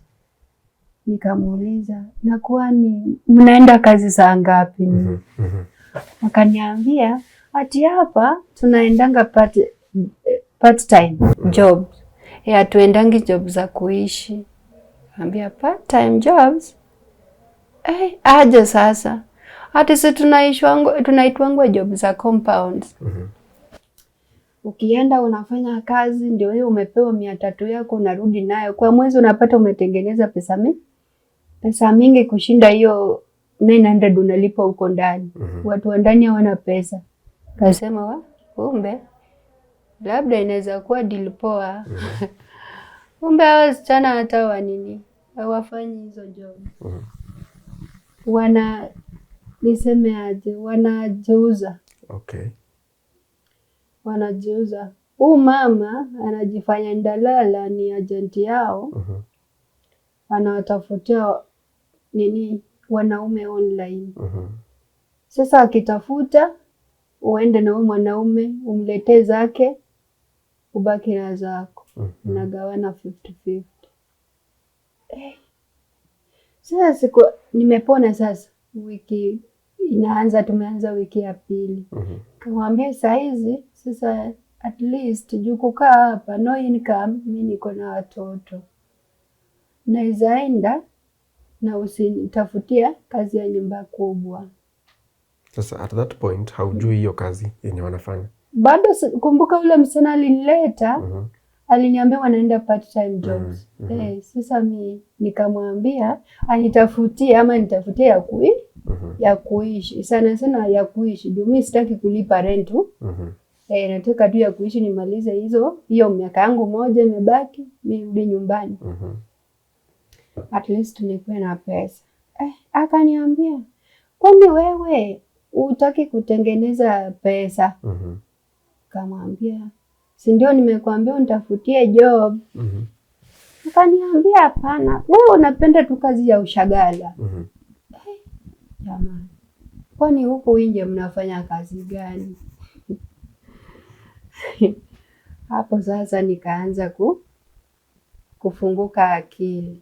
Nikamuuliza, na kwani mnaenda kazi saa ngapi? Akaniambia ati hapa tunaendanga part time job. Tuendangi job za kuishi. Ambia part time jobs. Aje sasa. Ati si tunaitwangwa job za compounds. Ukienda unafanya kazi ndio wewe umepewa 300 yako unarudi nayo. Kwa mwezi unapata umetengeneza pesa mingi kushinda hiyo 900 unalipa huko ndani. Watu wa ndani hawana pesa. Kasema kumbe labda inaweza kuwa deal poa. Kumbe hao wasichana hata wanini hawafanyi hizo job. Niseme aje, wanajiuza. Wanajiuza. Huyu mama anajifanya ndalala, ni agenti yao. Anawatafutia wanaume online. Sasa akitafuta uende na huyo mwanaume umletee zake, ubaki na zako. Unagawana 50-50. Sasa nimepona sasa. Wiki inaanza, tumeanza wiki ya 2. Kamwambia saizi sasa at least juu kukaa hapa no income, mimi niko na watoto. Naweza enda na usinitafutia kazi ya nyumba kubwa. Sasa at that point haujui hiyo kazi yenye wanafanya. Bado kumbuka ule msichana alinileta, aliniambia wanaenda part time jobs. Sasa mimi nikamwambia anitafutie ama nitafutie ya kuishi. Sana ya kuishi. Ndio mimi sitaki kulipa rent. Nataka tu ya kuishi nimalize hiyo miaka yangu 1 imebaki, mimi rudi nyumbani. At least nikuwe na pesa. Akaniambia, "Kwani wewe hutaki kutengeneza pesa?" Kamwambia, "Si ndio nimekuambia unitafutie job." Akaniambia, "Hapana, wewe unapenda tu kazi ya ushagala." Jamani. Kwani huko nje mnafanya kazi gani? Hapo sasa nikaanza kufunguka akili.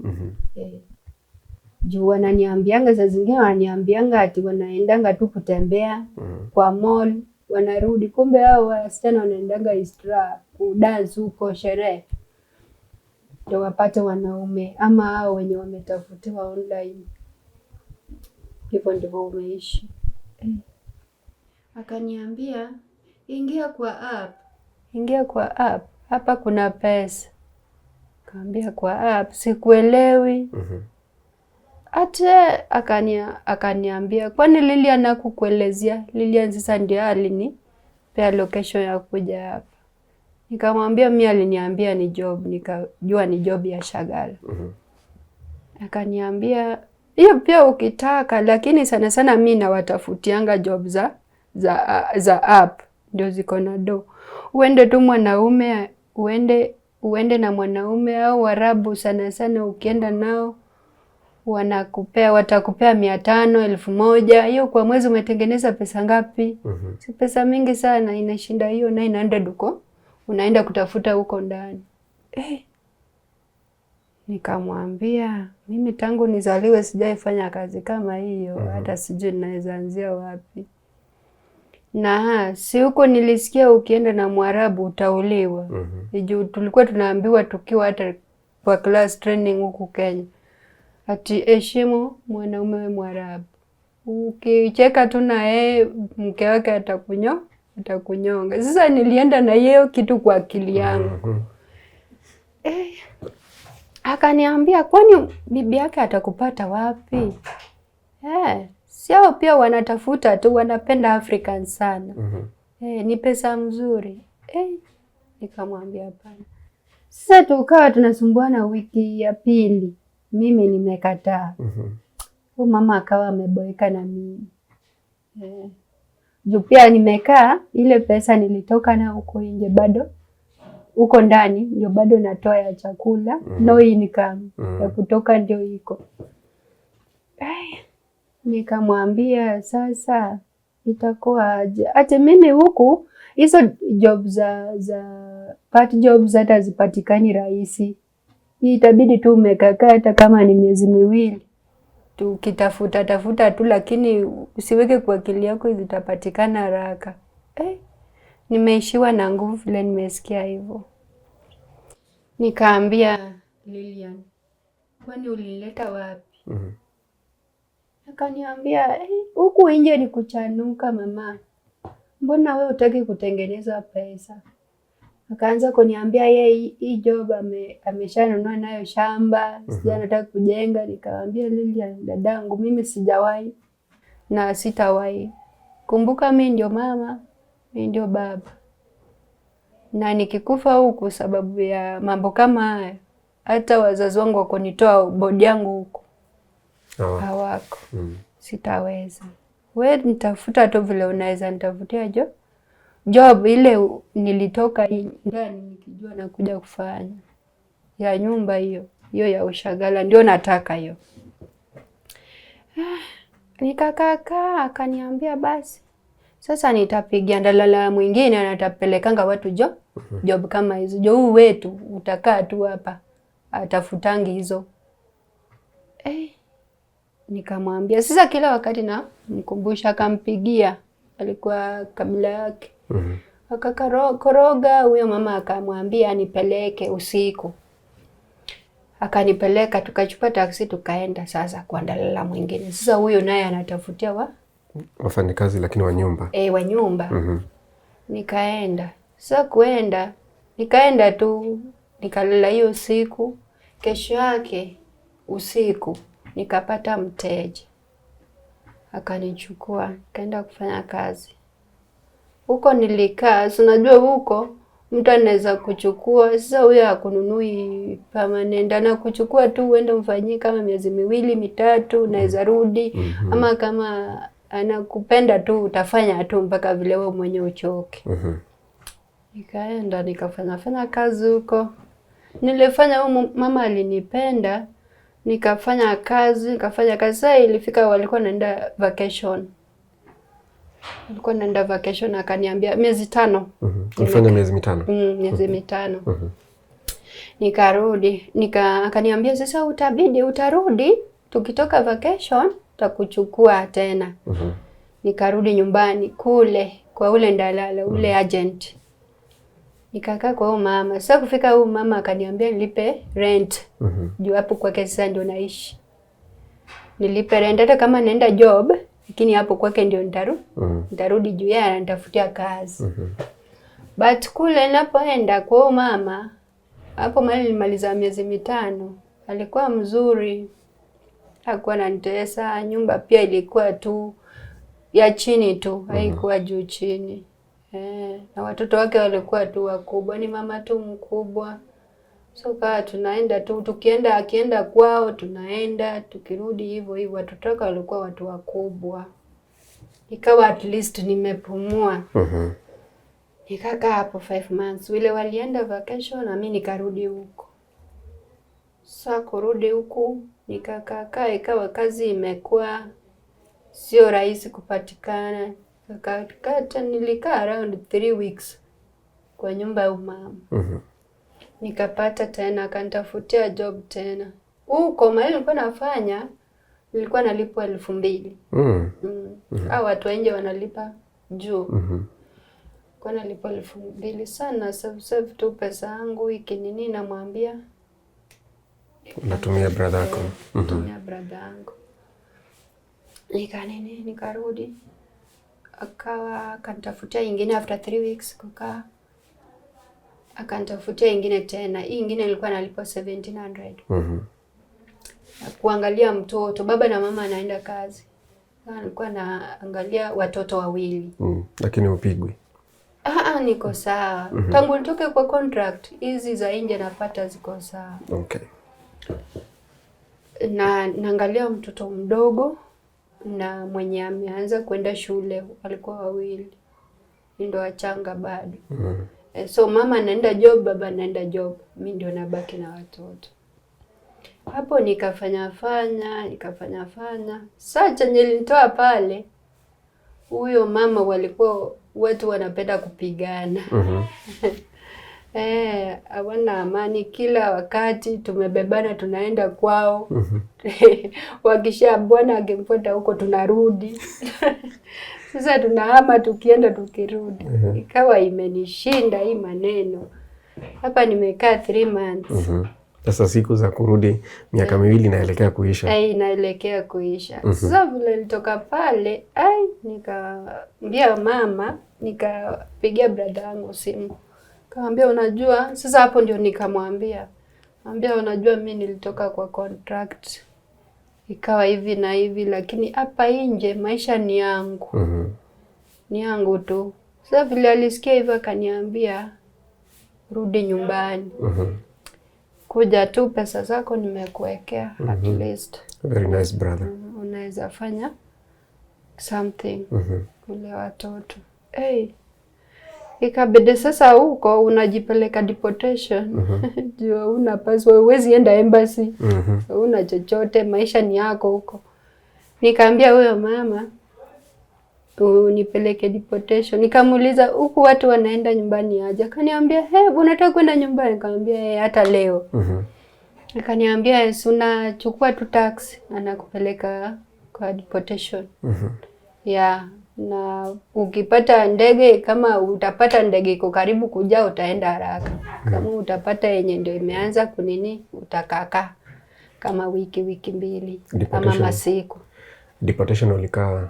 Juu wananiambianga saa zingine wananiambianga ati wanaendanga tu kutembea kwa mall, wanarudi. Kumbe hao wasichana wanaendanga istra kudance huko sherehe. Ndio wapate wanaume ama hao wenye wametafutiwa online. Hivyo ndivyo umeishi. Akaniambia, ingia kwa app. Hapa kuna pesa. Kaambia kwa app, sikuelewi. Ate akaniambia, kwani Lilian hakukuelezea? Lilian sasa ndio alinipea location ya kuja hapa. Nikamwambia mimi aliniambia ni job, nikajua ni job ya shagala. Akaniambia, hiyo pia ukitaka, lakini sana mimi nawatafutianga job za app. ndio ziko na do. Uende tu mwanaume, uende na mwanaume au Warabu sana sana ukienda nao watakupea 500, 1000. Hiyo kwa mwezi umetengeneza pesa ngapi? Si pesa mingi sana, inashinda hiyo 900 huko. Unaenda kutafuta huko ndani. Nikamwambia mimi tangu nizaliwe sijaifanya kazi kama hiyo, hata sijui ninaweza anzia wapi. Na si huko nilisikia ukienda na Mwarabu utauliwa. Juu tulikuwa tunaambiwa tukiwa hata kwa class training huku Kenya. Ati heshimu mwanaume Mwarabu. Ukicheka tu na yeye mke wake atakunyonga. Sasa nilienda na yeye kitu kwa akili yangu. Akaniambia kwani bibi yake atakupata wapi? Sio pia wanatafuta tu, wanapenda African sana. Ni pesa mzuri. Nikamwambia hapana. Sasa tukawa tunasumbuana wiki ya pili. Mimi nimekataa. Huyu mama akawa ameboeka na mimi. Juu pia nimekaa ile pesa nilitoka na huko nje bado. Huko ndani ndio bado natoa ya chakula, no income ya kutoka ndio iko. Nikamwambia sasa itakuwa aje? Ate mimi huku hizo job za part jobs hata zipatikani rahisi. Hii itabidi tu umekaa hata kama ni miezi miwili. Tukitafuta tu, lakini usiweke kwa akili yako zitapatikana haraka. Nimeishiwa na nguvu vile nimesikia hivyo. Nikaambia Lilian, kwani ulileta wapi? Akaniambia, huku nje ni kuchanuka mama. Mbona wewe hutaki kutengeneza pesa? Akaanza kuniambia yeye hii job ameshanunua nayo shamba, sija nataka kujenga. Nikamwambia Lilian, dadangu, mimi sijawahi na sitawahi. Kumbuka mimi ndio mama, mimi ndio baba. Na nikikufa huku sababu ya mambo kama haya, hata wazazi wangu wakonitoa bodi yangu huku. Hawako. Sitaweza. Wewe nitafuta tu vile unaweza nitafutia job ile nilitoka ndani nikijua nakuja kufanya. Ya nyumba hiyo ya ushagala ndio nataka hiyo. Nikakaa akaniambia basi. Sasa nitapigia ndalala mwingine anatapelekanga watu job kama hizo. Huu wetu utakaa tu hapa atafutangi hizo. Nikamwambia sasa kila wakati na mkumbusha, akampigia, alikuwa kabila yake. Akakoroga huyo mama akamwambia anipeleke usiku. Akanipeleka, tukachukua taksi tukaenda sasa kwa ndalala mwingine. Sasa huyo naye anatafutia wafanyikazi lakini wa nyumba. Wa nyumba. Nikaenda. Sasa nikaenda tu nikalala hiyo usiku. Kesho yake usiku nikapata mteja. Akanichukua, kaenda kufanya kazi. Huko nilikaa, unajua huko mtu anaweza kuchukua, sasa huyo hakununui permanent, na kuchukua tu uende mfanyie kama miezi 2, 3 unaweza rudi. Ama kama anakupenda tu utafanya tu mpaka vile wewe mwenyewe uchoke. Nikaenda nikafanya kazi huko. Nilifanya mama alinipenda, nikafanya kazi. Sasa ilifika walikuwa naenda vacation. Akaniambia miezi 5. Ulifanya miezi 5? Miezi 5. Nikarudi, akaniambia sasa utarudi, tukitoka vacation tutakuchukua tena. Nikarudi nyumbani kule kwa ule ndalala, ule agent. Nikakaa kwa huyo mama. Sasa kufika huyo mama akaniambia nilipe rent. Juu hapo kwake sasa ndio naishi. Nilipe rent hata kama naenda job, lakini hapo kwake ndio nitarudi juu yeye anatafutia kazi. But kule ninapoenda kwa huyo mama, hapo mali nilimaliza miezi 5, alikuwa mzuri. Hakuwa ananitesa, nyumba pia ilikuwa tu ya chini tu, haikuwa juu chini. Na watoto wake walikuwa tu wakubwa, ni mama tu mkubwa. So kaa tunaenda tu, akienda kwao tunaenda, tukirudi hivyo watoto wake walikuwa watu wakubwa. Ikawa at least nimepumua. Nikakaa hapo 5 months. Wile walienda vacation na mimi nikarudi huko. Sasa kurudi huku nikakaa, ikawa kazi imekuwa sio rahisi kupatikana. Nilikaa around 3 weeks kwa nyumba ya mama. Nikapata tena, akanitafutia job tena. Huko mahali nilikuwa nafanya, nilikuwa nalipwa 2,000. Hao watu wengi wanalipa juu. Kwa nalipwa 2,000 sana, save tu pesa yangu ikinini, namwambia unatumia brother yako. Natumia brother yangu. Nikarudi. Akanitafutia ingine after 3 weeks kukaa. Akanitafutia ingine tena. Hii ingine ilikuwa nalipwa 1,700. Kuangalia mtoto, baba na mama anaenda kazi. Nilikuwa naangalia watoto 2. Lakini upigwi. Niko sawa. Tangu nitoke kwa contract, hizi za nje napata ziko sawa. Okay. Naangalia mtoto mdogo na mwenye ameanza kwenda shule, walikuwa 2. Ndio wachanga bado. So mama anaenda job, baba anaenda job. Mimi ndio nabaki na watoto. Hapo nikafanya. Sasa chenye nilitoa pale, huyo mama walikuwa watu wanapenda kupigana. Hawana amani, kila wakati tumebebana tunaenda kwao. Wakisha bwana akimfuata huko tunarudi. Sasa tunahama tukienda tukirudi. Ikawa imenishinda hii maneno. Hapa nimekaa 3 months. Sasa siku za kurudi miaka 2 inaelekea kuisha. Inaelekea kuisha. Sasa vile nilitoka pale, nikaambia mama, nikapigia brother yangu simu. Kaambia unajua, sasa hapo ndio nikamwambia. Unajua mimi nilitoka kwa contract. Ikawa hivi na hivi, lakini hapa nje maisha ni yangu. Ni yangu tu. Sasa vile alisikia hivyo akaniambia rudi nyumbani. Kuja tu, pesa zako nimekuwekea at least. Very nice brother. Unaweza fanya something kule watoto. Ikabidi sasa huko unajipeleka deportation. Jua unapaswa, huwezi enda embassy. Una chochote, maisha ni yako huko. Nikaambia huyo mama unipeleke deportation. Nikamuuliza huku watu wanaenda nyumbani aje? Akaniambia, unataka kwenda nyumbani? Nikamwambia hata leo. Akaniambia unachukua tu taxi anakupeleka kwa deportation. Na ukipata ndege, kama utapata ndege iko karibu kuja utaenda haraka. Kama utapata yenye ndio imeanza kunini, utakaa kama wiki 2 ama masiku. Deportation ulikaa?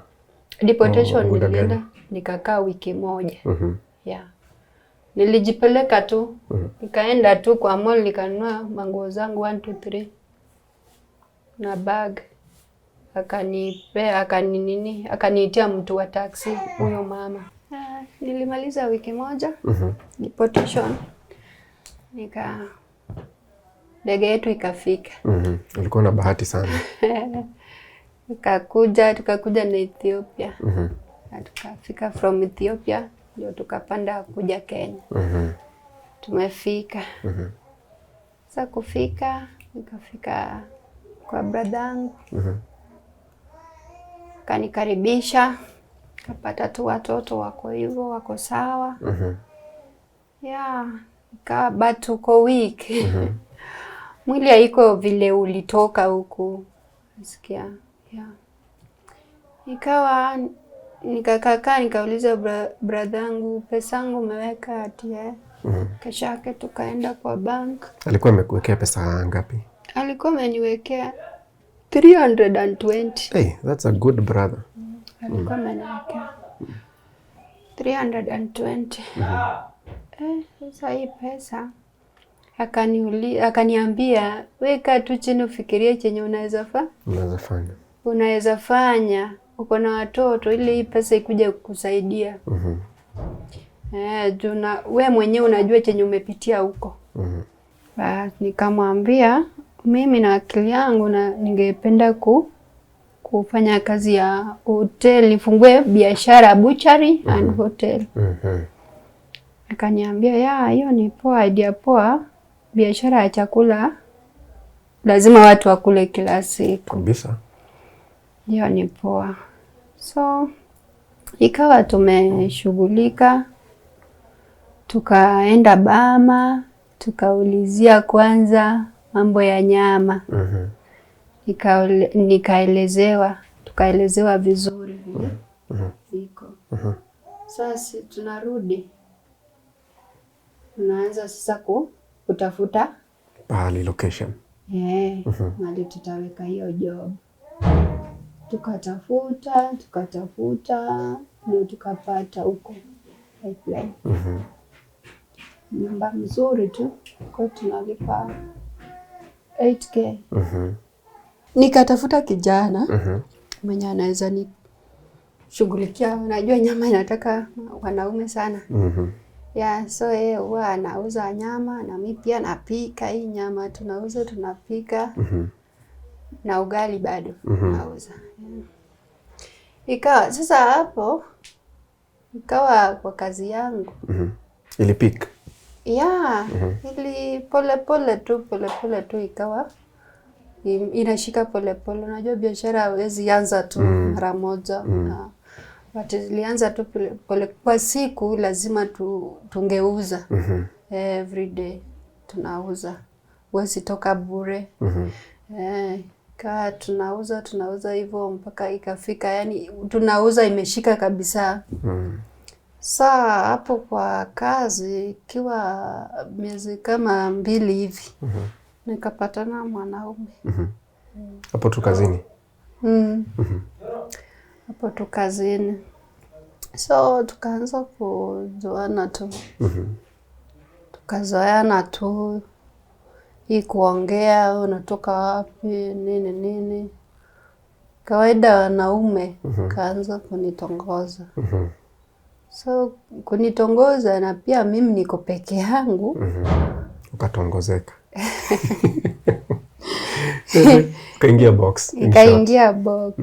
Deportation nilienda nikakaa wiki 1. Nilijipeleka tu. Nikaenda tu kwa mall nikanunua manguo zangu 1 2 3 na bag. Akaniitia mtu wa taxi huyo mama. Nilimaliza wiki 1 deportation. Ndege yetu ikafika. Ulikuwa na bahati sana. Tukakuja na Ethiopia. Na tukafika from Ethiopia ndio tukapanda kuja Kenya. Tumefika. Sasa nikafika kwa brother yangu. Kanikaribisha. Kapata tu watoto wako hivyo, wako sawa. But uko weak. Mwili haiko vile ulitoka huku. Nasikia. Ikawa nikakaa nikauliza brother yangu, pesa yangu umeweka ati? Kesho yake tukaenda kwa bank. Alikuwa amekuwekea pesa ngapi? Alikuwa ameniwekea 320. That's a good brother. Alikuwa ameniwekea 320. Sasa hii pesa akaniambia weka tu chini ufikirie chenye unaweza fanya. Uko na watoto ili hii pesa ikuje kukusaidia. Juna we mwenyewe unajua chenye umepitia huko. Nikamwambia mimi na akili yangu na ningependa kufanya kazi ya hotel, nifungue biashara butchery and hotel. Akaniambia hiyo ni poa, idea poa. Biashara ya chakula lazima watu wakule kila siku. Kabisa. Hiyo ni poa. So ikawa tumeshughulika, tukaenda Bama, tukaulizia kwanza mambo ya nyama. Tukaelezewa vizuri vile iko. Sasa tunarudi, tunaanza sasa kutafuta pahali location. mahali tutaweka hiyo job. Tukatafuta ndio tukapata huko pipeline. Nyumba mzuri tu, kwa tunalipa 8K. Nikatafuta kijana mwenye anaweza ni shughulikia. Unajua nyama inataka wanaume sana. So yeye huwa anauza nyama na mimi pia napika hii nyama, tunapika. Na ugali bado nauza. Ikawa sasa hapo kwa kazi yangu. Ilipika. Ili pole tu ikawa inashika pole. Unajua biashara hauwezi anza tu mara moja. But ilianza tu pole. Kwa siku lazima tungeuza. Every day tunauza. Huwezi toka bure. Tunauza hivyo mpaka ikafika, yani tunauza imeshika kabisa. Saa hapo kwa kazi ikiwa miezi kama 2 hivi. Nikapatana mwanaume. Hapo tu kazini. Hapo tu kazini. So tukaanza kuzoeana tu. Tukazoeana tu. Hii kuongea, unatoka wapi, nini. Kawaida wanaume kaanza kunitongoza. So kunitongoza na pia mimi niko peke yangu. Ukatongozeka. Kaingia box. Kaingia box.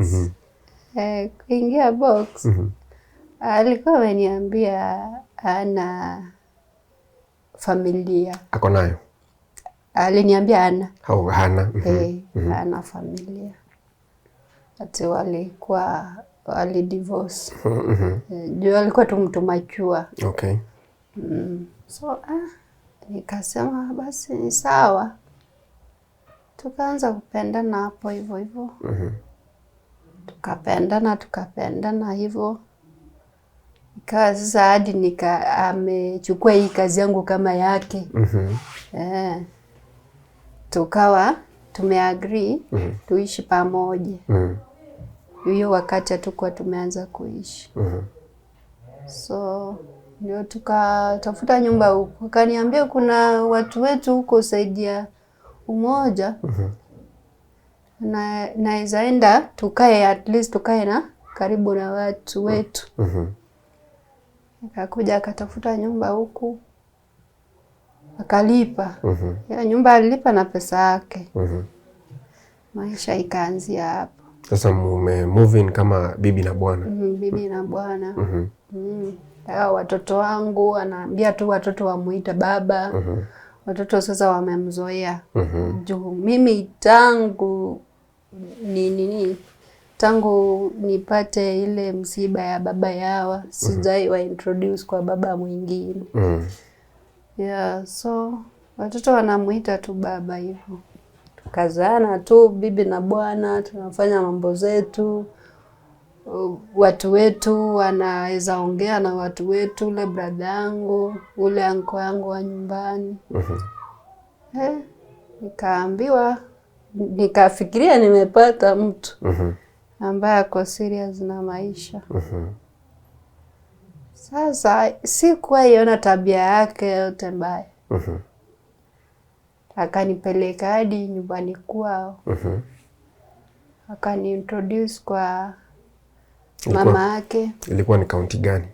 Kuingia box. Alikuwa ameniambia ana familia. Ako nayo? Aliniambia hana. Hana. Hana familia. Ati walidivorce. Juu alikuwa tu mtu machua. Okay. So nikasema basi ni sawa. Tukaanza kupendana hapo hivyo. Tukapendana hivyo. Ikawa sasa hadi amechukua hii kazi yangu kama yake. Tukawa tumeagree tuishi pamoja. Hiyo wakati hatukuwa tumeanza kuishi. So ndio tukatafuta nyumba huko. Akaniambia kuna watu wetu huko saidia umoja. Naweza enda tukae, at least tukae na karibu na watu wetu. Akakuja akatafuta nyumba huku. Akalipa. Ya nyumba alilipa na pesa yake. Maisha ikaanzia hapo. Sasa move in kama bibi na bwana. Bibi na bwana. Watoto wangu anaambia tu watoto wamuita baba. Watoto sasa wamemzoea. Juu mimi tangu nipate ile msiba ya baba yao sijai wa introduce kwa baba mwingine. So watoto wanamuita tu baba hivyo. Tukazana tu bibi na bwana, tunafanya mambo zetu. Watu wetu wanaweza ongea na watu wetu, ule brother yangu, ule uncle yangu wa nyumbani. Nikaambiwa, nikafikiria nimepata mtu ambaye ako serious na maisha. Sasa sikuwa iona tabia yake yote mbaya. Akanipeleka hadi nyumbani kwao. Akaniintroduce kwa mama yake. Ilikuwa ni kaunti gani?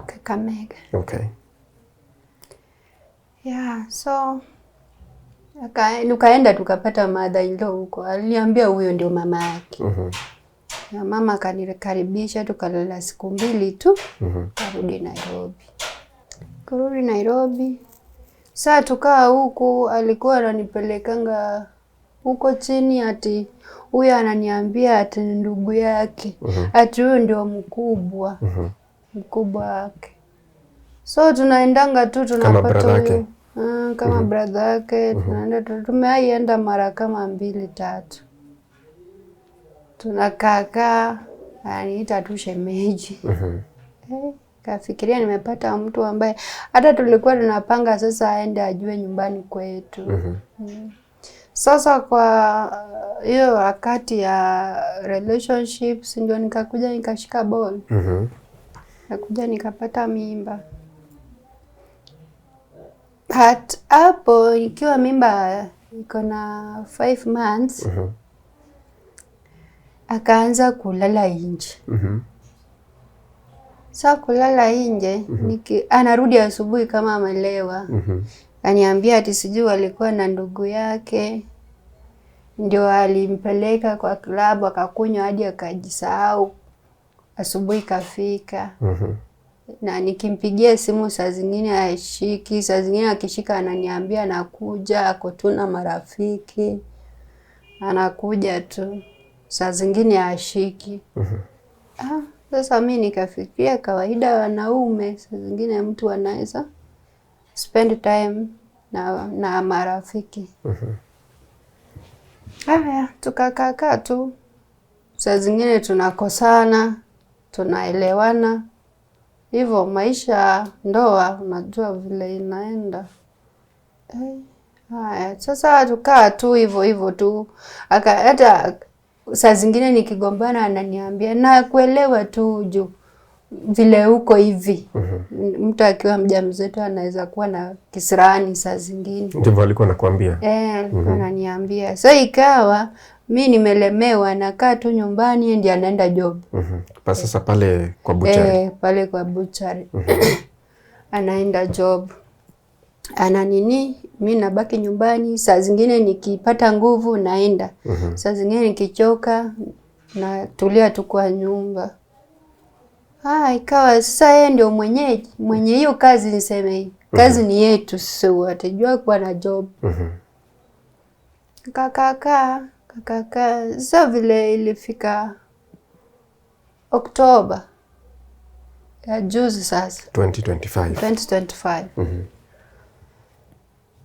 Kakamega. Okay. So tukaenda tukapata mother-in-law huko. Aliniambia huyo ndio mama yake. Na mama akanikaribisha, tukalala siku 2 tu. Karudi Nairobi. Kurudi Nairobi. Saa tukaa huku, alikuwa ananipelekanga huko chini, ati huyu ananiambia ati ndugu yake. Ati huyu ndio mkubwa. Mkubwa wake. So tunaendanga tu tunapata huyu. Kama brother yake. Tunaenda tumeaienda mara kama 2-3. Tunakaa aniita tu shemeji. Kafikiria nimepata mtu ambaye hata tulikuwa tunapanga sasa aende ajue nyumbani kwetu. Sasa kwa hiyo wakati ya relationships ndio nikakuja nikashika ball. Nikakuja nikapata mimba. Hapo ikiwa mimba iko na 5 months. Akaanza kulala nje. Sasa kulala nje, anarudi asubuhi kama amelewa. Aniambia ati sijui alikuwa na ndugu yake. Ndio alimpeleka kwa klabu akakunywa hadi akajisahau. Asubuhi kafika. Na nikimpigia simu saa zingine haishiki, saa zingine akishika ananiambia anakuja, ako tu na marafiki. Anakuja tu. Saa zingine hashiki. Sasa mimi nikafikiria kawaida wanaume, saa zingine mtu anaweza spend time na marafiki. Tukakaa tu. Saa zingine tunakosana, tunaelewana. Hivyo maisha ndoa unajua vile inaenda. Sasa tukaa tu hivyo tu. Hata saa zingine nikigombana ananiambia na kuelewa tu juu vile uko hivi. Mtu akiwa mjamzito anaweza kuwa na kisirani saa zingine. Ndivyo alikuwa anakuambia? Alikuwa ananiambia. So ikawa mimi nimelemewa, nakaa tu nyumbani, ndiye anaenda job. Sasa pale kwa butchery. Pale kwa butchery. Anaenda job. Mimi nabaki nyumbani, saa zingine nikipata nguvu naenda. Saa zingine nikichoka na tulia tu kwa nyumba. Ikawa sasa yeye ndio mwenye hiyo kazi, niseme hii. Kazi ni yetu sisi wote. Jua kwa na job. Kaka. Sasa vile ilifika Oktoba ya juzi sasa 2025.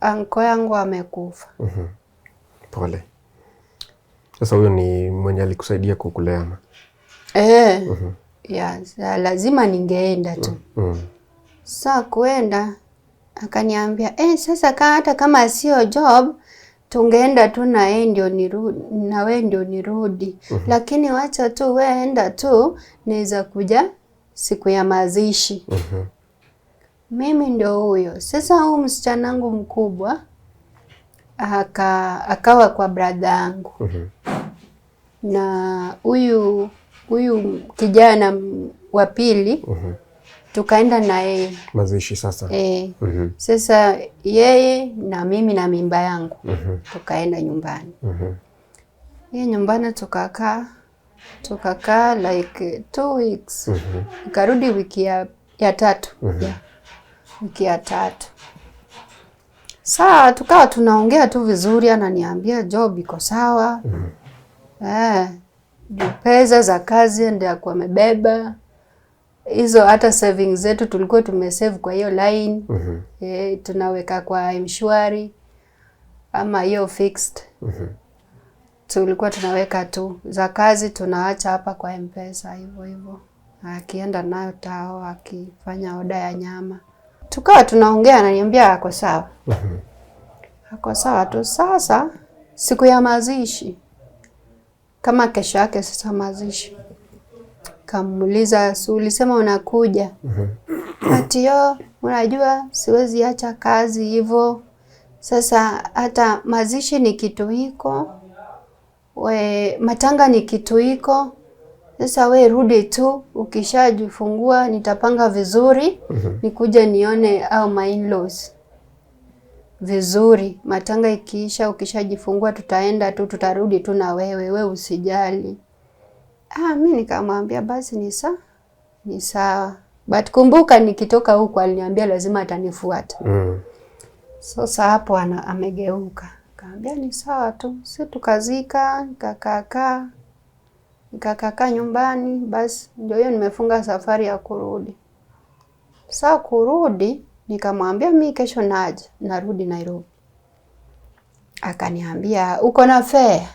Anko yangu amekufa. Pole. Sasa huyo ni mwenye alikusaidia kukulea ama? Lazima ningeenda tu. Sasa kuenda akaniambia sasa hata kama sio job tungeenda tu na yeye ndio nirudi, na wewe ndio nirudi. Lakini wacha tu wewe enda tu, naweza kuja siku ya mazishi. Mimi ndio huyo. Sasa huyu msichana wangu mkubwa akawa kwa brother yangu. Na huyu kijana wa pili tukaenda na yeye mazishi sasa. Sasa yeye na mimi na mimba yangu tukaenda nyumbani. Nyumbani tukakaa like 2 weeks. Nikarudi wiki ya 3. Wiki ya 3. Saa tukawa tunaongea tu vizuri, ananiambia job iko sawa. Pesa za kazi ndio kwa amebeba. Hizo hata savings zetu tulikuwa tumesave kwa hiyo line. Tunaweka kwa mshwari ama hiyo fixed. Tulikuwa tunaweka tu. Za kazi tunaacha hapa kwa M-Pesa hivyo. Akienda nayo tao, akifanya oda ya nyama. Tukawa tunaongea, ananiambia ako sawa. Ako sawa tu. Sasa siku ya mazishi, kama kesho yake sasa mazishi, kamuuliza, ulisema unakuja? Ati unajua siwezi acha kazi hivyo. Sasa hata mazishi ni kitu iko, matanga ni kitu iko. Sasa we rudi tu, ukishajifungua nitapanga vizuri, nikuja nione au my in-laws vizuri. Matanga ikiisha, ukishajifungua tutaenda tu, tutarudi tu na wewe usijali. Mimi nikamwambia basi ni sawa. But kumbuka nikitoka huko aliniambia lazima atanifuata. Sasa hapo amegeuka. Kaambia ni sawa tu. Sisi tukazika, nikakaa nyumbani, basi ndio hiyo nimefunga safari ya kurudi. Sasa kurudi nikamwambia mimi kesho narudi Nairobi. Akaniambia uko na fare?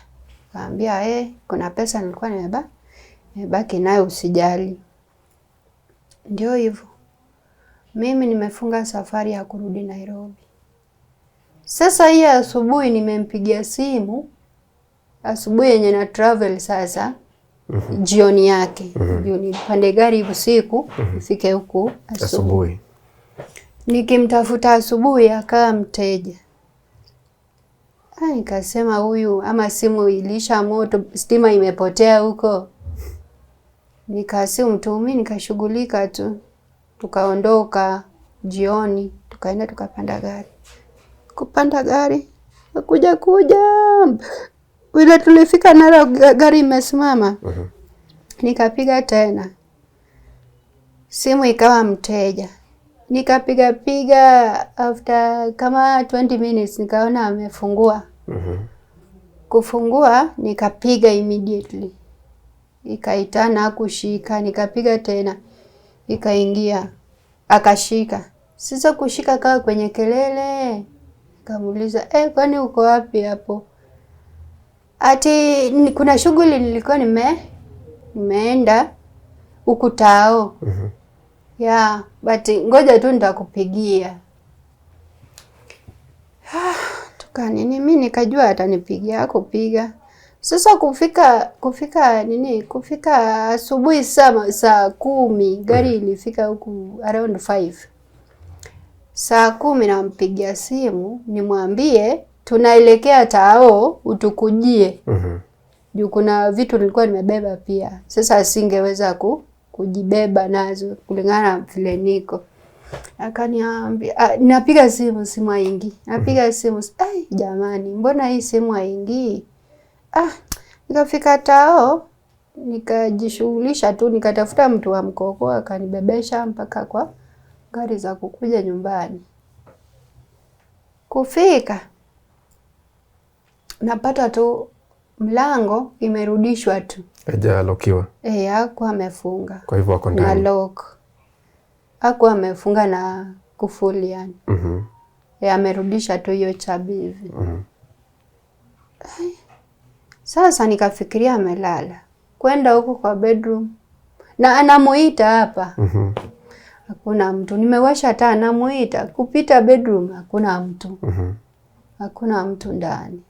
Kaambia kuna pesa nilikuwa nimebaki nayo usijali. Ndio hivyo. Mimi nimefunga safari ya kurudi Nairobi. Sasa hii asubuhi nimempigia simu. Asubuhi yenye na travel sasa. Jioni yake. Jioni pande gari usiku nifike huku asubuhi. Nikimtafuta asubuhi akawa mteja. Nikasema huyu ama simu ilisha moto, stima imepotea huko. Nikasimu tu mimi nikashughulika tu. Tukaondoka jioni, tukaenda tukapanda gari. Kupanda gari, kuja vile tulifika nalo gari imesimama. Nikapiga tena. Simu ikawa mteja. Nikapiga after kama 20 minutes nikaona amefungua. Kufungua nikapiga immediately. Ikaitana kushika, nikapiga tena. Ikaingia. Akashika. Sasa kushika kawa kwenye kelele. Nikamuuliza, kwani uko wapi hapo? Ati kuna shughuli nilikuwa nimeenda huku Tao. But ngoja tu nitakupigia. Mimi nikajua atanipigia kupiga. Sasa kufika asubuhi saa 10, gari ilifika huku around 5. Saa 10 nampigia simu nimwambie tunaelekea Tao utukujie. Juu kuna vitu nilikuwa nimebeba pia. Sasa asingeweza kujibeba nazo kulingana na vile niko. Akaniambia napiga simu haingii. Napiga simu jamani mbona hii simu haingii? Nikafika Tao nikajishughulisha tu, nikatafuta mtu wa mkoko akanibebesha mpaka kwa gari za kukuja nyumbani. Kufika napata tu mlango imerudishwa tu. Hajalokiwa. Hakuwa amefunga. Kwa hivyo wako ndani. Na lock. Hakuwa amefunga na kufuli yani. Amerudisha tu hiyo chabi hivi. Sasa nikafikiria amelala. Kwenda huko kwa bedroom. Na anamuita hapa. Hakuna mtu. Nimewasha taa namuita. Kupita bedroom hakuna mtu. Hakuna mtu ndani.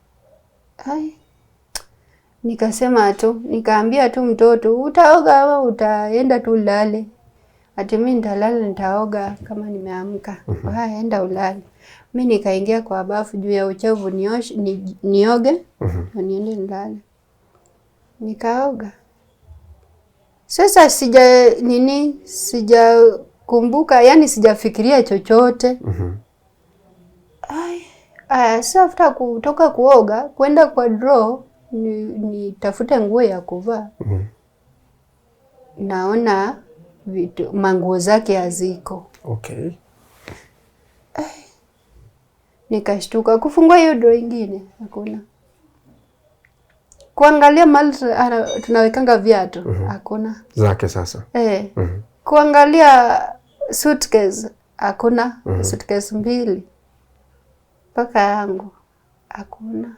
Nikasema tu, nikaambia tu mtoto, utaoga ama utaenda tu ulale. Ati mimi nitalala nitaoga kama nimeamka. Enda ulale. Mimi nikaingia kwa bafu juu ya uchovu nioge na niende nilale. Nikaoga. Sasa sijakumbuka, yani sijafikiria chochote. Sasa after kutoka kuoga, kwenda kwa draw nitafute nguo ya kuvaa. Naona manguo zake haziko. Okay. Nikashtuka kufungua hiyo draw nyingine hakuna. Kuangalia mali tunawekanga viatu hakuna. Zake sasa. Kuangalia suitcase hakuna. Suitcase 2. Paka yangu hakuna.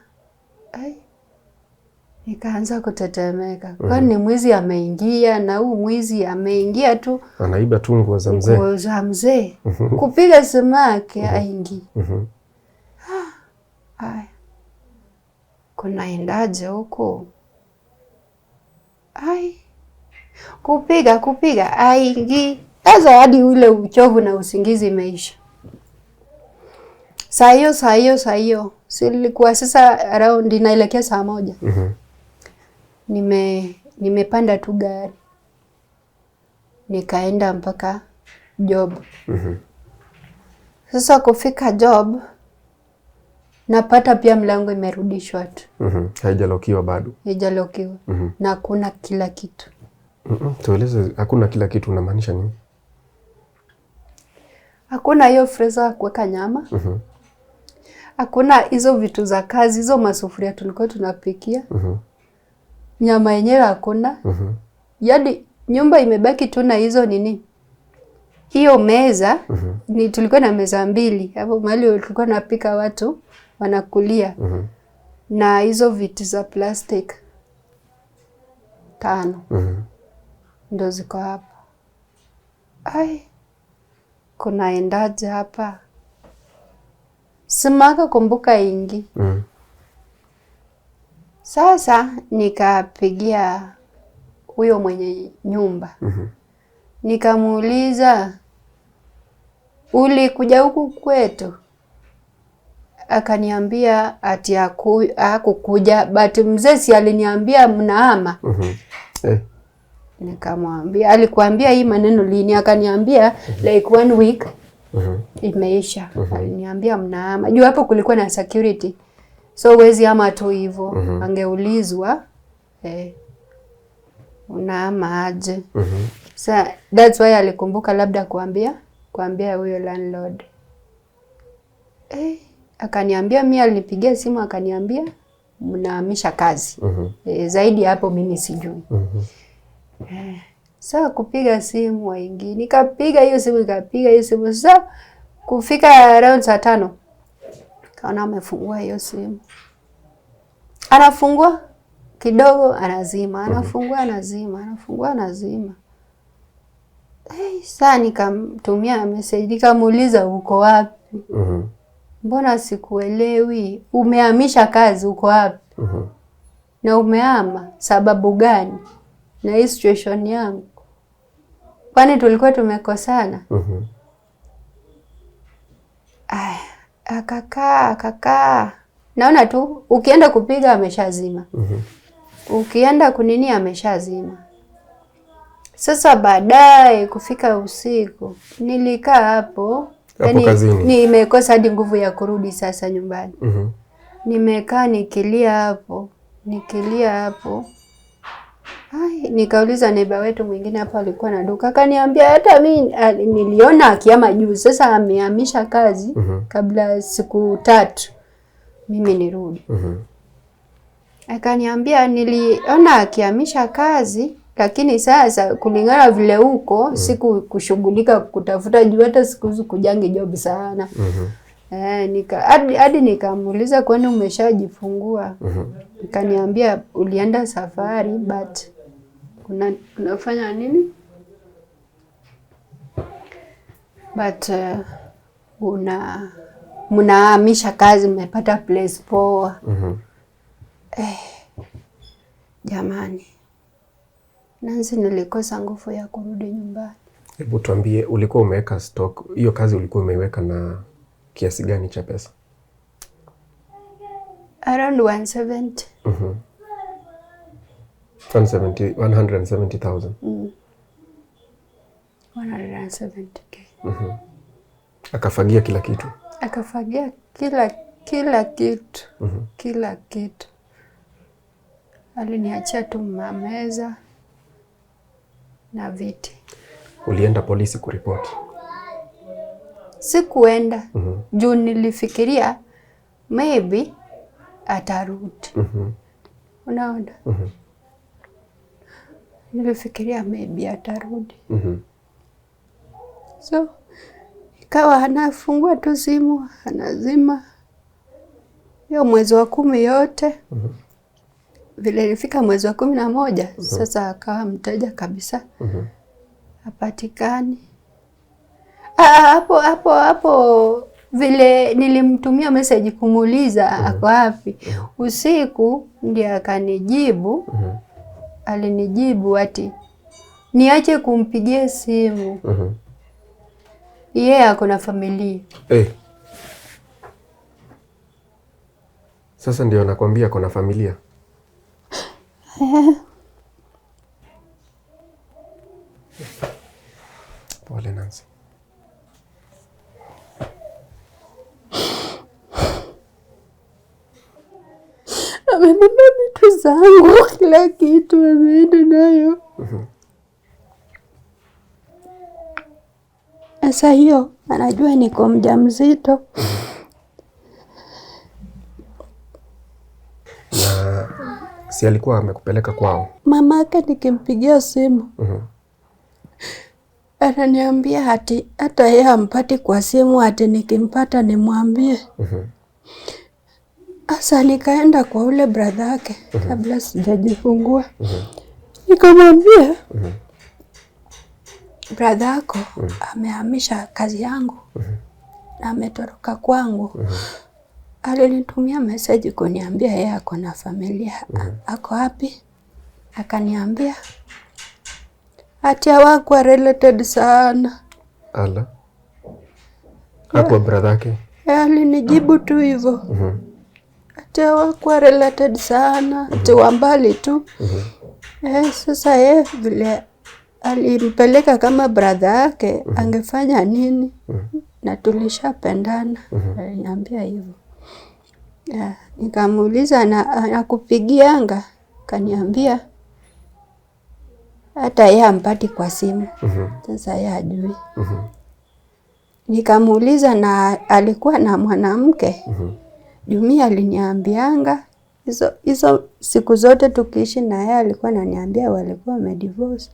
Nikaanza kutetemeka. Kwani mwizi ameingia na huu mwizi ameingia tu. Anaiba tu nguo za mzee. Nguo za mzee. Kupiga simu yake haingii. Kunaendaje huko? Kupiga haingii. Sasa hadi ule uchovu na usingizi imeisha. Saa hiyo. Silikuwa sasa around inaelekea saa 1. Nimepanda tu gari. Nikaenda mpaka job. Sasa kufika job napata pia mlango imerudishwa tu. Haijalokiwa bado. Haijalokiwa. Na kuna kila kitu. Tueleze, hakuna kila kitu unamaanisha nini? Hakuna hiyo freezer ya kuweka nyama. Hakuna hizo vitu za kazi, hizo masufuria tulikuwa tunapikia. Nyama yenyewe hakuna. Yaani nyumba imebaki tu na hizo nini? Hiyo meza, ni tulikuwa na meza 2. Hapo mahali tulikuwa napika watu wanakulia. Na hizo vitu za plastic 5. Ndio ziko hapa. Ai. Kunaendaje hapa? Simaka kumbuka ingi. Sasa nikapigia huyo mwenye nyumba. Nikamuuliza, ulikuja huku kwetu? Akaniambia ati hakukuja, but mzee si aliniambia mnahama. Nikamwambia, alikuambia hii maneno lini? Akaniambia like 1 week imeisha. Aliniambia mnahama. Juu hapo kulikuwa na security. So wezi ama tu hivyo. Angeulizwa unahama aje. So that's why alikumbuka labda kuambia huyo landlord. Akaniambia, mimi alinipigia simu akaniambia mnahamisha kazi. Zaidi hapo mimi sijui. Sasa kupiga simu waingi. Nikapiga hiyo simu. Sasa kufika around saa 5. Kaona amefungua hiyo simu. Anafungua kidogo anazima, anafungua anazima. Sasa nikamtumia message, nikamuuliza uko wapi? Mbona sikuelewi? Umehamisha kazi, uko wapi? Na umehama sababu gani? Na hii situation yangu, kwani tulikuwa tumekosana? Akakaa. Naona tu ukienda kupiga ameshazima. Ukienda kunini ameshazima. Sasa baadaye kufika usiku nilikaa hapo. Yaani nimekosa hadi nguvu ya kurudi sasa nyumbani. Nimekaa nikilia hapo. Nikauliza neighbor wetu mwingine hapa alikuwa na duka. Akaniambia hata mimi niliona akiama juu. Sasa amehamisha kazi kabla siku 3 mimi nirudi. Akaniambia niliona akihamisha kazi, lakini sasa kulingana vile huko siku kushughulika kutafuta juu, hata siku kujange job sana. Hadi nikamuuliza kwani umeshajifungua? Akaniambia ulienda safari but unafanya nini? But mnahamisha kazi, mmepata place poa. Jamani. Nansi nilikosa nguvu ya kurudi nyumbani. Hebu tuambie, ulikuwa umeweka stock, hiyo kazi ulikuwa umeiweka na kiasi gani cha pesa? Around 170. 170,000. 170k. Akafagia kila kitu. Akafagia kila kitu. Kila kitu. Aliniachia tu meza na viti. Ulienda polisi kuripoti? Sikuenda. Juu nilifikiria maybe atarudi. Unaona? Nilifikiria maybe atarudi. So ikawa anafungua tu simu, anazima. Hiyo mwezi wa 10 yote. Vile ilifika mwezi wa 11, sasa akawa mteja kabisa. Hapatikani. Hapo vile nilimtumia message kumuuliza ako wapi. Usiku ndiye akanijibu. Alinijibu ati niache kumpigia simu. Yeye ako na familia. Sasa ndio anakuambia ako na familia. Pole Nancy. Amebeba vitu zangu, kila kitu ameenda nayo. Sasa hiyo anajua niko mjamzito. Na si alikuwa amekupeleka kwao? Mamake nikimpigia simu ananiambia hata yeye hampati kwa simu, ati nikimpata nimwambie. Asa nikaenda kwa ule brother yake kabla sijajifungua. Nikamwambia brother yako amehamisha kazi yangu na ametoroka kwangu. Alinitumia message kuniambia yeye ako na familia. Ako wapi? Akaniambia ati hawakuwa related sana. Ala. Hapo brother yake? Alinijibu tu hivyo. Ati hawakuwa related sana, ati wa mbali tu. Sasa yeye vile alimpeleka kama brother yake, angefanya nini? Na tulishapendana. Aliniambia hivyo. Nikamuuliza nakupigianga? Kaniambia hata yeye hampati kwa simu. Sasa yeye hajui. Nikamuuliza na alikuwa na mwanamke? Jumi aliniambianga hizo siku zote tukiishi na yeye alikuwa ananiambia walikuwa wamedivorce.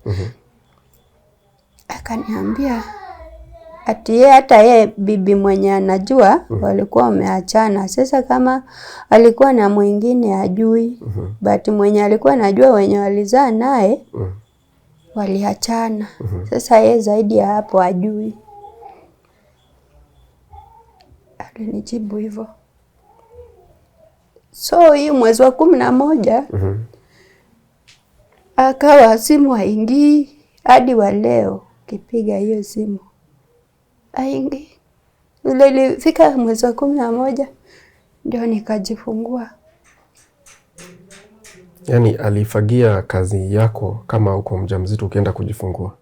Akaniambia ati yeye hata yeye bibi mwenye anajua walikuwa wameachana. Sasa kama alikuwa na mwingine hajui, but mwenye alikuwa anajua wenye walizaa naye waliachana. Sasa yeye zaidi ya hapo hajui. Alinijibu hivyo. So hii mwezi wa 11 akawa simu haingii hadi wa leo. Kipiga hiyo simu haingii. Ile ilifika mwezi wa 11 ndio nikajifungua. Yaani alifagia kazi yako kama uko mjamzito ukienda kujifungua?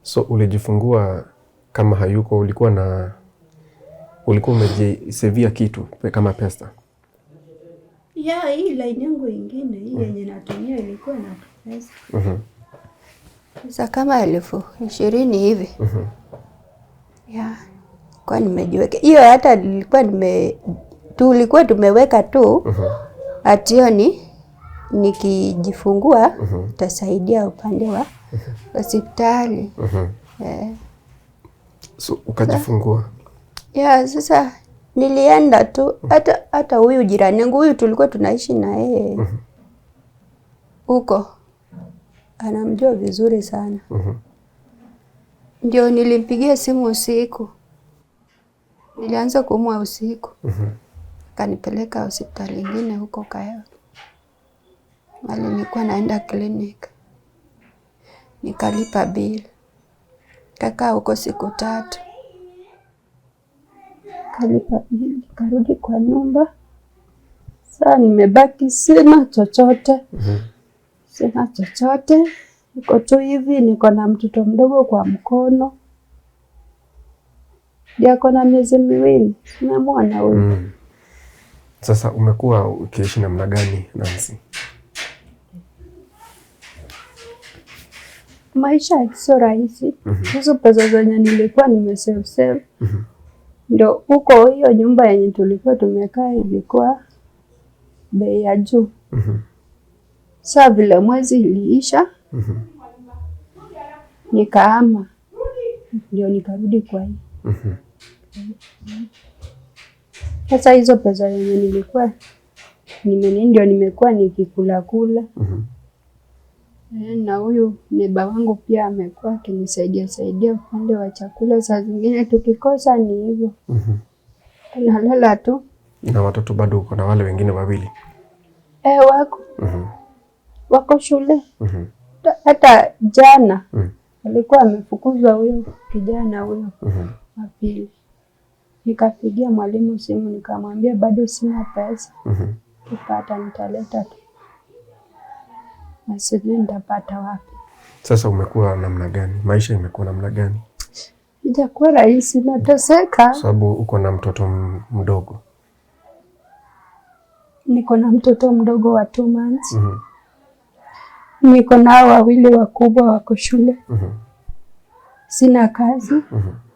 So ulijifungua kama hayuko, ulikuwa umejisevia kitu kama pesa? Hii line yangu ingine hii yenye natumia ilikuwa na pesa. Sasa kama 20,000 hivi. Kwa nimejiweka. Hiyo hata tulikuwa tumeweka tu. Ationi nikijifungua utasaidia upande wa hospitali. So ukajifungua? Sasa nilienda tu. Hata huyu jirani yangu huyu tulikuwa tunaishi na yeye huko, anamjua vizuri sana. Ndio nilimpigia simu usiku. Nilianza kuumwa usiku. Kanipeleka hospitali nyingine huko Kayo. Nilikuwa naenda clinic. Nikalipa bill. Kakaa huko siku 3. Kalipa bill, karudi kwa nyumba. Sasa nimebaki sina chochote. Sina chochote. Niko tu hivi, niko na mtoto mdogo kwa mkono. Yako na miezi 2. Nimemwona huyu. Sasa umekuwa ukiishi namna gani Nancy? Maisha sio rahisi. Hizo pesa zenye nilikuwa nimesave. Ndio huko hiyo nyumba yenye tulikuwa tumekaa ilikuwa bei ya juu. Sasa vile mwezi iliisha, nikahama. Ndio nikarudi kwa hii. Sasa hizo pesa yenye nilikuwa ndio nimekuwa nikikula. Na huyu neiba wangu pia amekuwa akinisaidia upande wa chakula. Saa zingine tukikosa ni hivyo. Tunalala tu. Na watoto bado uko na wale wengine wawili? Wako. Wako shule. Hata jana alikuwa amefukuzwa huyo kijana huyo wa pili. Nikapigia mwalimu simu nikamwambia bado sina pesa. Kipata nitaleta tu. Na sijui nitapata wapi. Sasa umekuwa namna gani? Maisha imekuwa namna gani? Ijakuwa rahisi, nateseka. Sababu uko na mtoto mdogo. Niko na mtoto mdogo wa 2 months. Niko na wawili wakubwa wako shule. Sina kazi.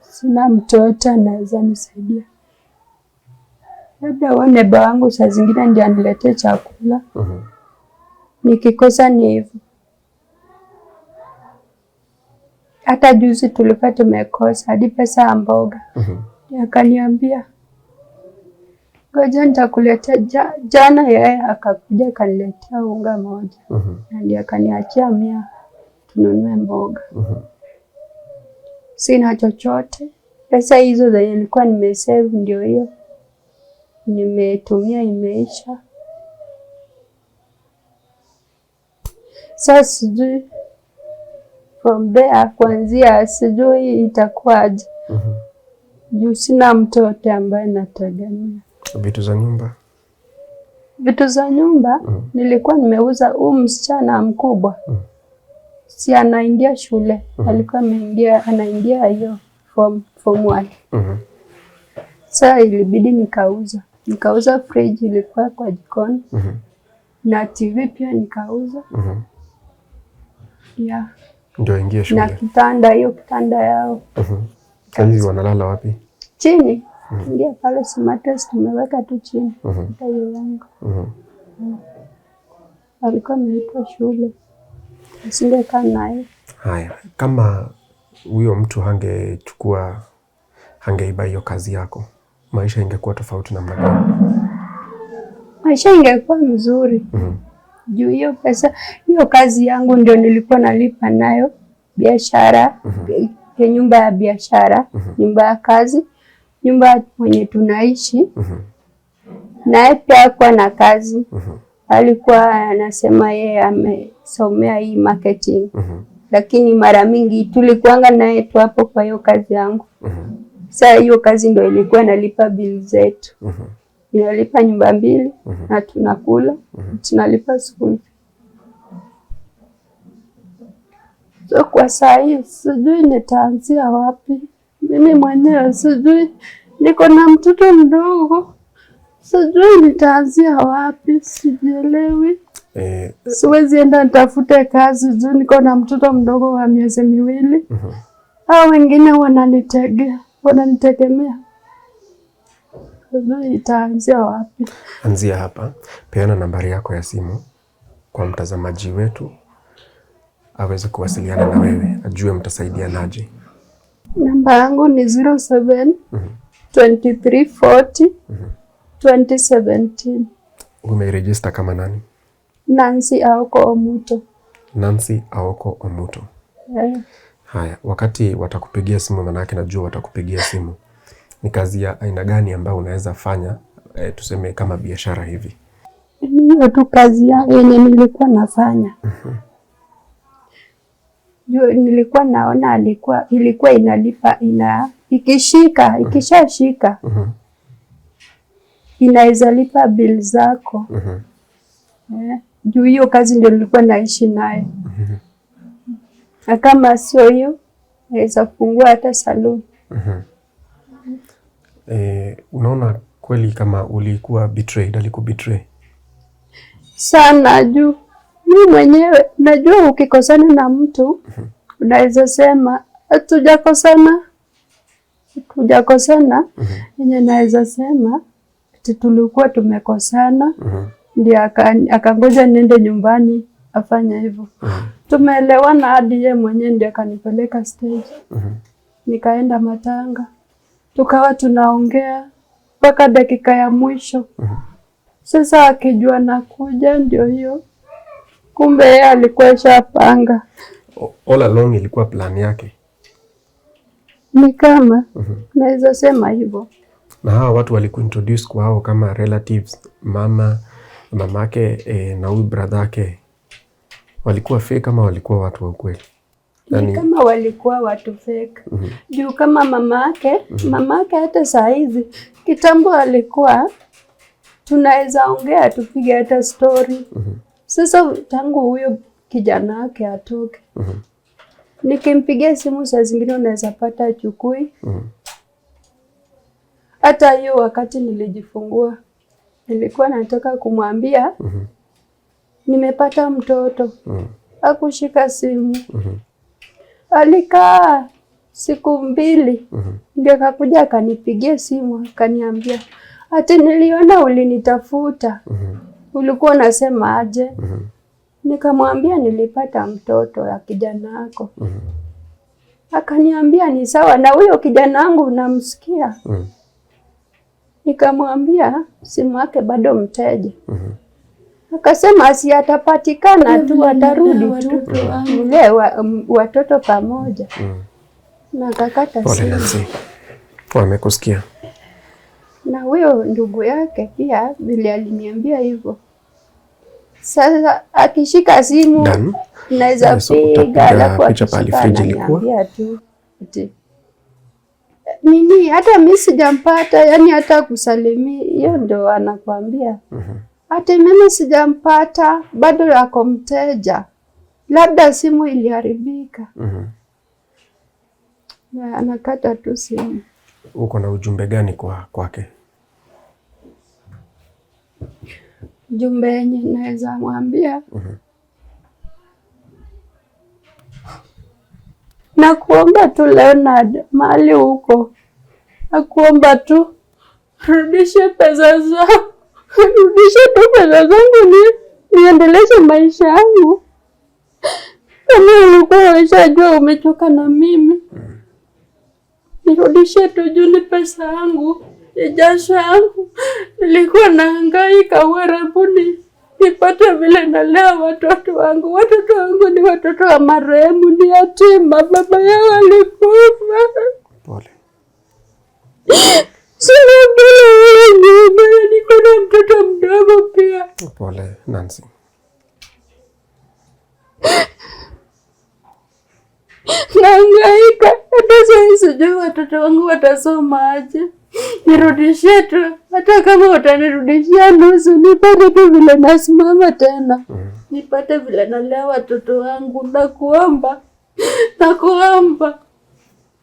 Sina mtoto anaweza nisaidia. Labda neighbor wangu saa zingine ndiye aniletee chakula. Nikikosa ni hivyo. Hata juzi tulikuwa tumekosa hadi pesa ya mboga. Akaniambia, ngoja nitakuletea. Jana yeye akakuja akaniletea unga moja. Na ndiye akaniachia 100 tununue mboga. Sina chochote. Pesa hizo zenye nilikuwa nimesave ndio hiyo. Nimetumia imeisha. Sasa sijui from there kuanzia sijui itakuwaje. Juu sina mtoto ambaye nategemea. Vitu za nyumba? Vitu za nyumba nilikuwa nimeuza. Msichana mkubwa si anaingia shule. Alikuwa anaingia hiyo form 1. Sasa ilibidi nikauza fridge ilikuwa kwa jikoni. Na TV pia nikauza. Yeah. Ndio ingia shule. Na kitanda yao. Kazi wanalala wapi? Chini. Ndio pale mattress tumeweka tu chini. Ndio yangu. Alikuwa ameitwa shule. Singekaa naye. Haya, kama huyo mtu hangeiba hiyo kazi yako, maisha ingekuwa tofauti namna gani? Maisha ingekuwa mzuri. Juu hiyo pesa, hiyo kazi yangu ndio nilikuwa nalipa nayo biashara, nyumba ya biashara, nyumba ya kazi, nyumba mwenye tunaishi. Naye pia alikuwa na kazi. Alikuwa anasema yeye amesomea hii marketing. Lakini mara mingi tulikuanga naye tu hapo kwa hiyo kazi yangu. Sasa hiyo kazi ndio ilikuwa nalipa bill zetu. Inalipa nyumba 2 na tunakula. Tunalipa school. So kwa saa hii sijui nitaanzia wapi. Mimi mwenyewe sijui, niko na mtoto mdogo. Sijui nitaanzia wapi, sijielewi. Siwezi enda nitafute kazi juu niko na mtoto mdogo wa miezi 2. Hao wengine wananitegemea. Sijui nitaanzia wapi. Anzia hapa. Peana nambari yako ya simu kwa mtazamaji wetu aweze kuwasiliana na wewe, ajue mtasaidianaje. Namba yangu ni 07 2340 2017. Umeregister kama nani? Nancy Aoko Omuto. Nancy Aoko Omuto. Haya, wakati watakupigia simu, manake najua watakupigia simu, ni kazi ya aina gani ambayo unaweza fanya, tuseme kama biashara hivi? Hiyo tu kazi yenye nilikuwa nafanya. Nilikuwa naona ilikuwa inalipa, ikishashika inaweza lipa bill zako. Juu hiyo kazi ndio nilikuwa naishi nayo. Na kama sio hiyo, naweza fungua hata salon. Unaona kweli kama ulikuwa betrayed, alikubetray sana? Juu mimi mwenyewe najua ukikosana na mtu unaweza sema hatujakosana. Yenye naweza sema tulikuwa tumekosana. Ndio akangoja niende nyumbani afanya hivyo. Tumeelewana hadi yeye mwenyewe ndio akanipeleka stage. Nikaenda matanga. Tukawa tunaongea mpaka dakika ya mwisho. Sasa akijua nakuja ndio hiyo. Kumbe yeye alikuwa shapanga. All along ilikuwa plan yake. Ni kama naweza sema hivyo. Na hawa watu walikuintroduce kwa hao kama relatives, mamake na huyu brother yake, walikuwa fake kama walikuwa watu wa ukweli? Ni kama walikuwa watu fake. Juu kama mamake hata saa hizi, kitambo alikuwa tunaweza ongea tupige hata story. Sasa tangu huyo kijana wake atoke, Nikimpigia simu saa zingine unaweza pata achukui. Hata hiyo wakati nilijifungua nilikuwa nataka kumwambia nimepata mtoto. Hakushika simu. Alikaa siku 2 ndio akakuja akanipigia simu akaniambia ati niliona ulinitafuta. Ulikuwa unasema aje? Nikamwambia nilipata mtoto ya kijana wako. Akaniambia ni sawa, na huyo kijana wangu unamsikia? Nikamwambia simu yake bado mteja. Akasema si atapatikana tu, atarudi tu mle watoto pamoja. Na kakata simu. Wamekusikia. Na huyo ndugu yake pia vile aliniambia hivyo. Sasa akishika simu naweza piga alafu akishika tu. Nini hata mimi sijampata, yani hata kusalimia hiyo ndo anakuambia. Hata mimi sijampata, bado yako mteja. Labda simu iliharibika. Na anakata tu simu. Uko na ujumbe gani kwake? Jumbe yenye naweza mwambia. Nakuomba tu Leonard, mahali huko. Nakuomba tu rudishe pesa zangu. Rudishe tu pesa zangu niendeleze maisha yangu. Kama ulikuwa unajua umechoka na mimi. Nirudishe tu juu ni pesa yangu. Jasho yangu. Nilikuwa nahangaika Uarabuni nipate vile nalea watoto wangu. Watoto wangu ni watoto wa marehemu, ni yatima, baba yao alikufa. Pole. Sina mbele, niko na mtoto mdogo pia. Pole Nancy. Nahangaika, hata sasa sijui watoto wangu watasoma aje. Nirudishie tu, hata kama utanirudishia nusu, nipate tu vile nasimama tena. Nipate vile nalea watoto wangu.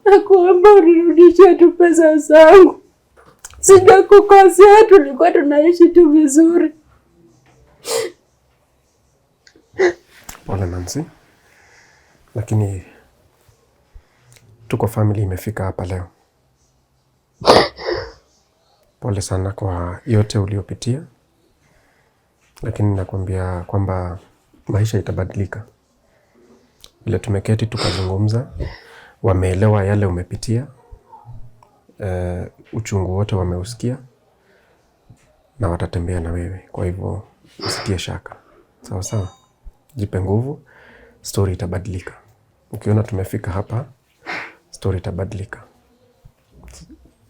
Nakuomba unirudishie tu pesa zangu. Sijakukosea, tulikuwa tunaishi tu vizuri. Pole Nancy. Lakini Tuko family imefika hapa leo. Pole sana kwa yote uliopitia. Lakini nakwambia kwamba maisha itabadilika. Vile tumeketi tukazungumza, wameelewa yale umepitia. Uchungu wote wameusikia na watatembea na wewe. Kwa hivyo usitie shaka. Sawa sawa. Jipe nguvu, story itabadilika. Ukiona tumefika hapa, story itabadilika.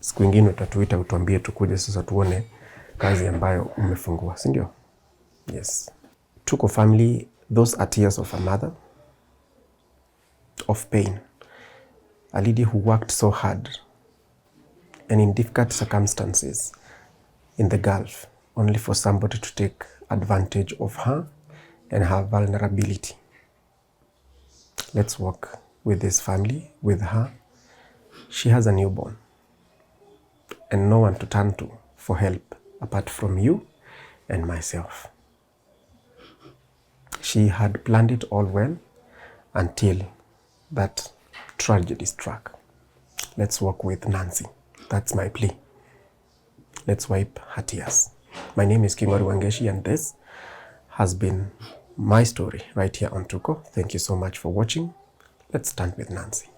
Siku nyingine utatuita utuambie tukuje sasa tuone kazi ambayo umefungua, si ndio? Yes. Tuko family, those are tears of a mother, of pain. A lady who worked so hard and in difficult circumstances in the Gulf, only for somebody to take advantage of her and her vulnerability. Let's work with this family, with her. She has a newborn and no one to turn to for help apart from you and myself. She had planned it all well until that tragedy struck. Let's work with Nancy. That's my plea. Let's wipe her tears. My name is Kingori Wangeshi and this has been my story right here on Tuko. Thank you so much for watching. Let's stand with Nancy.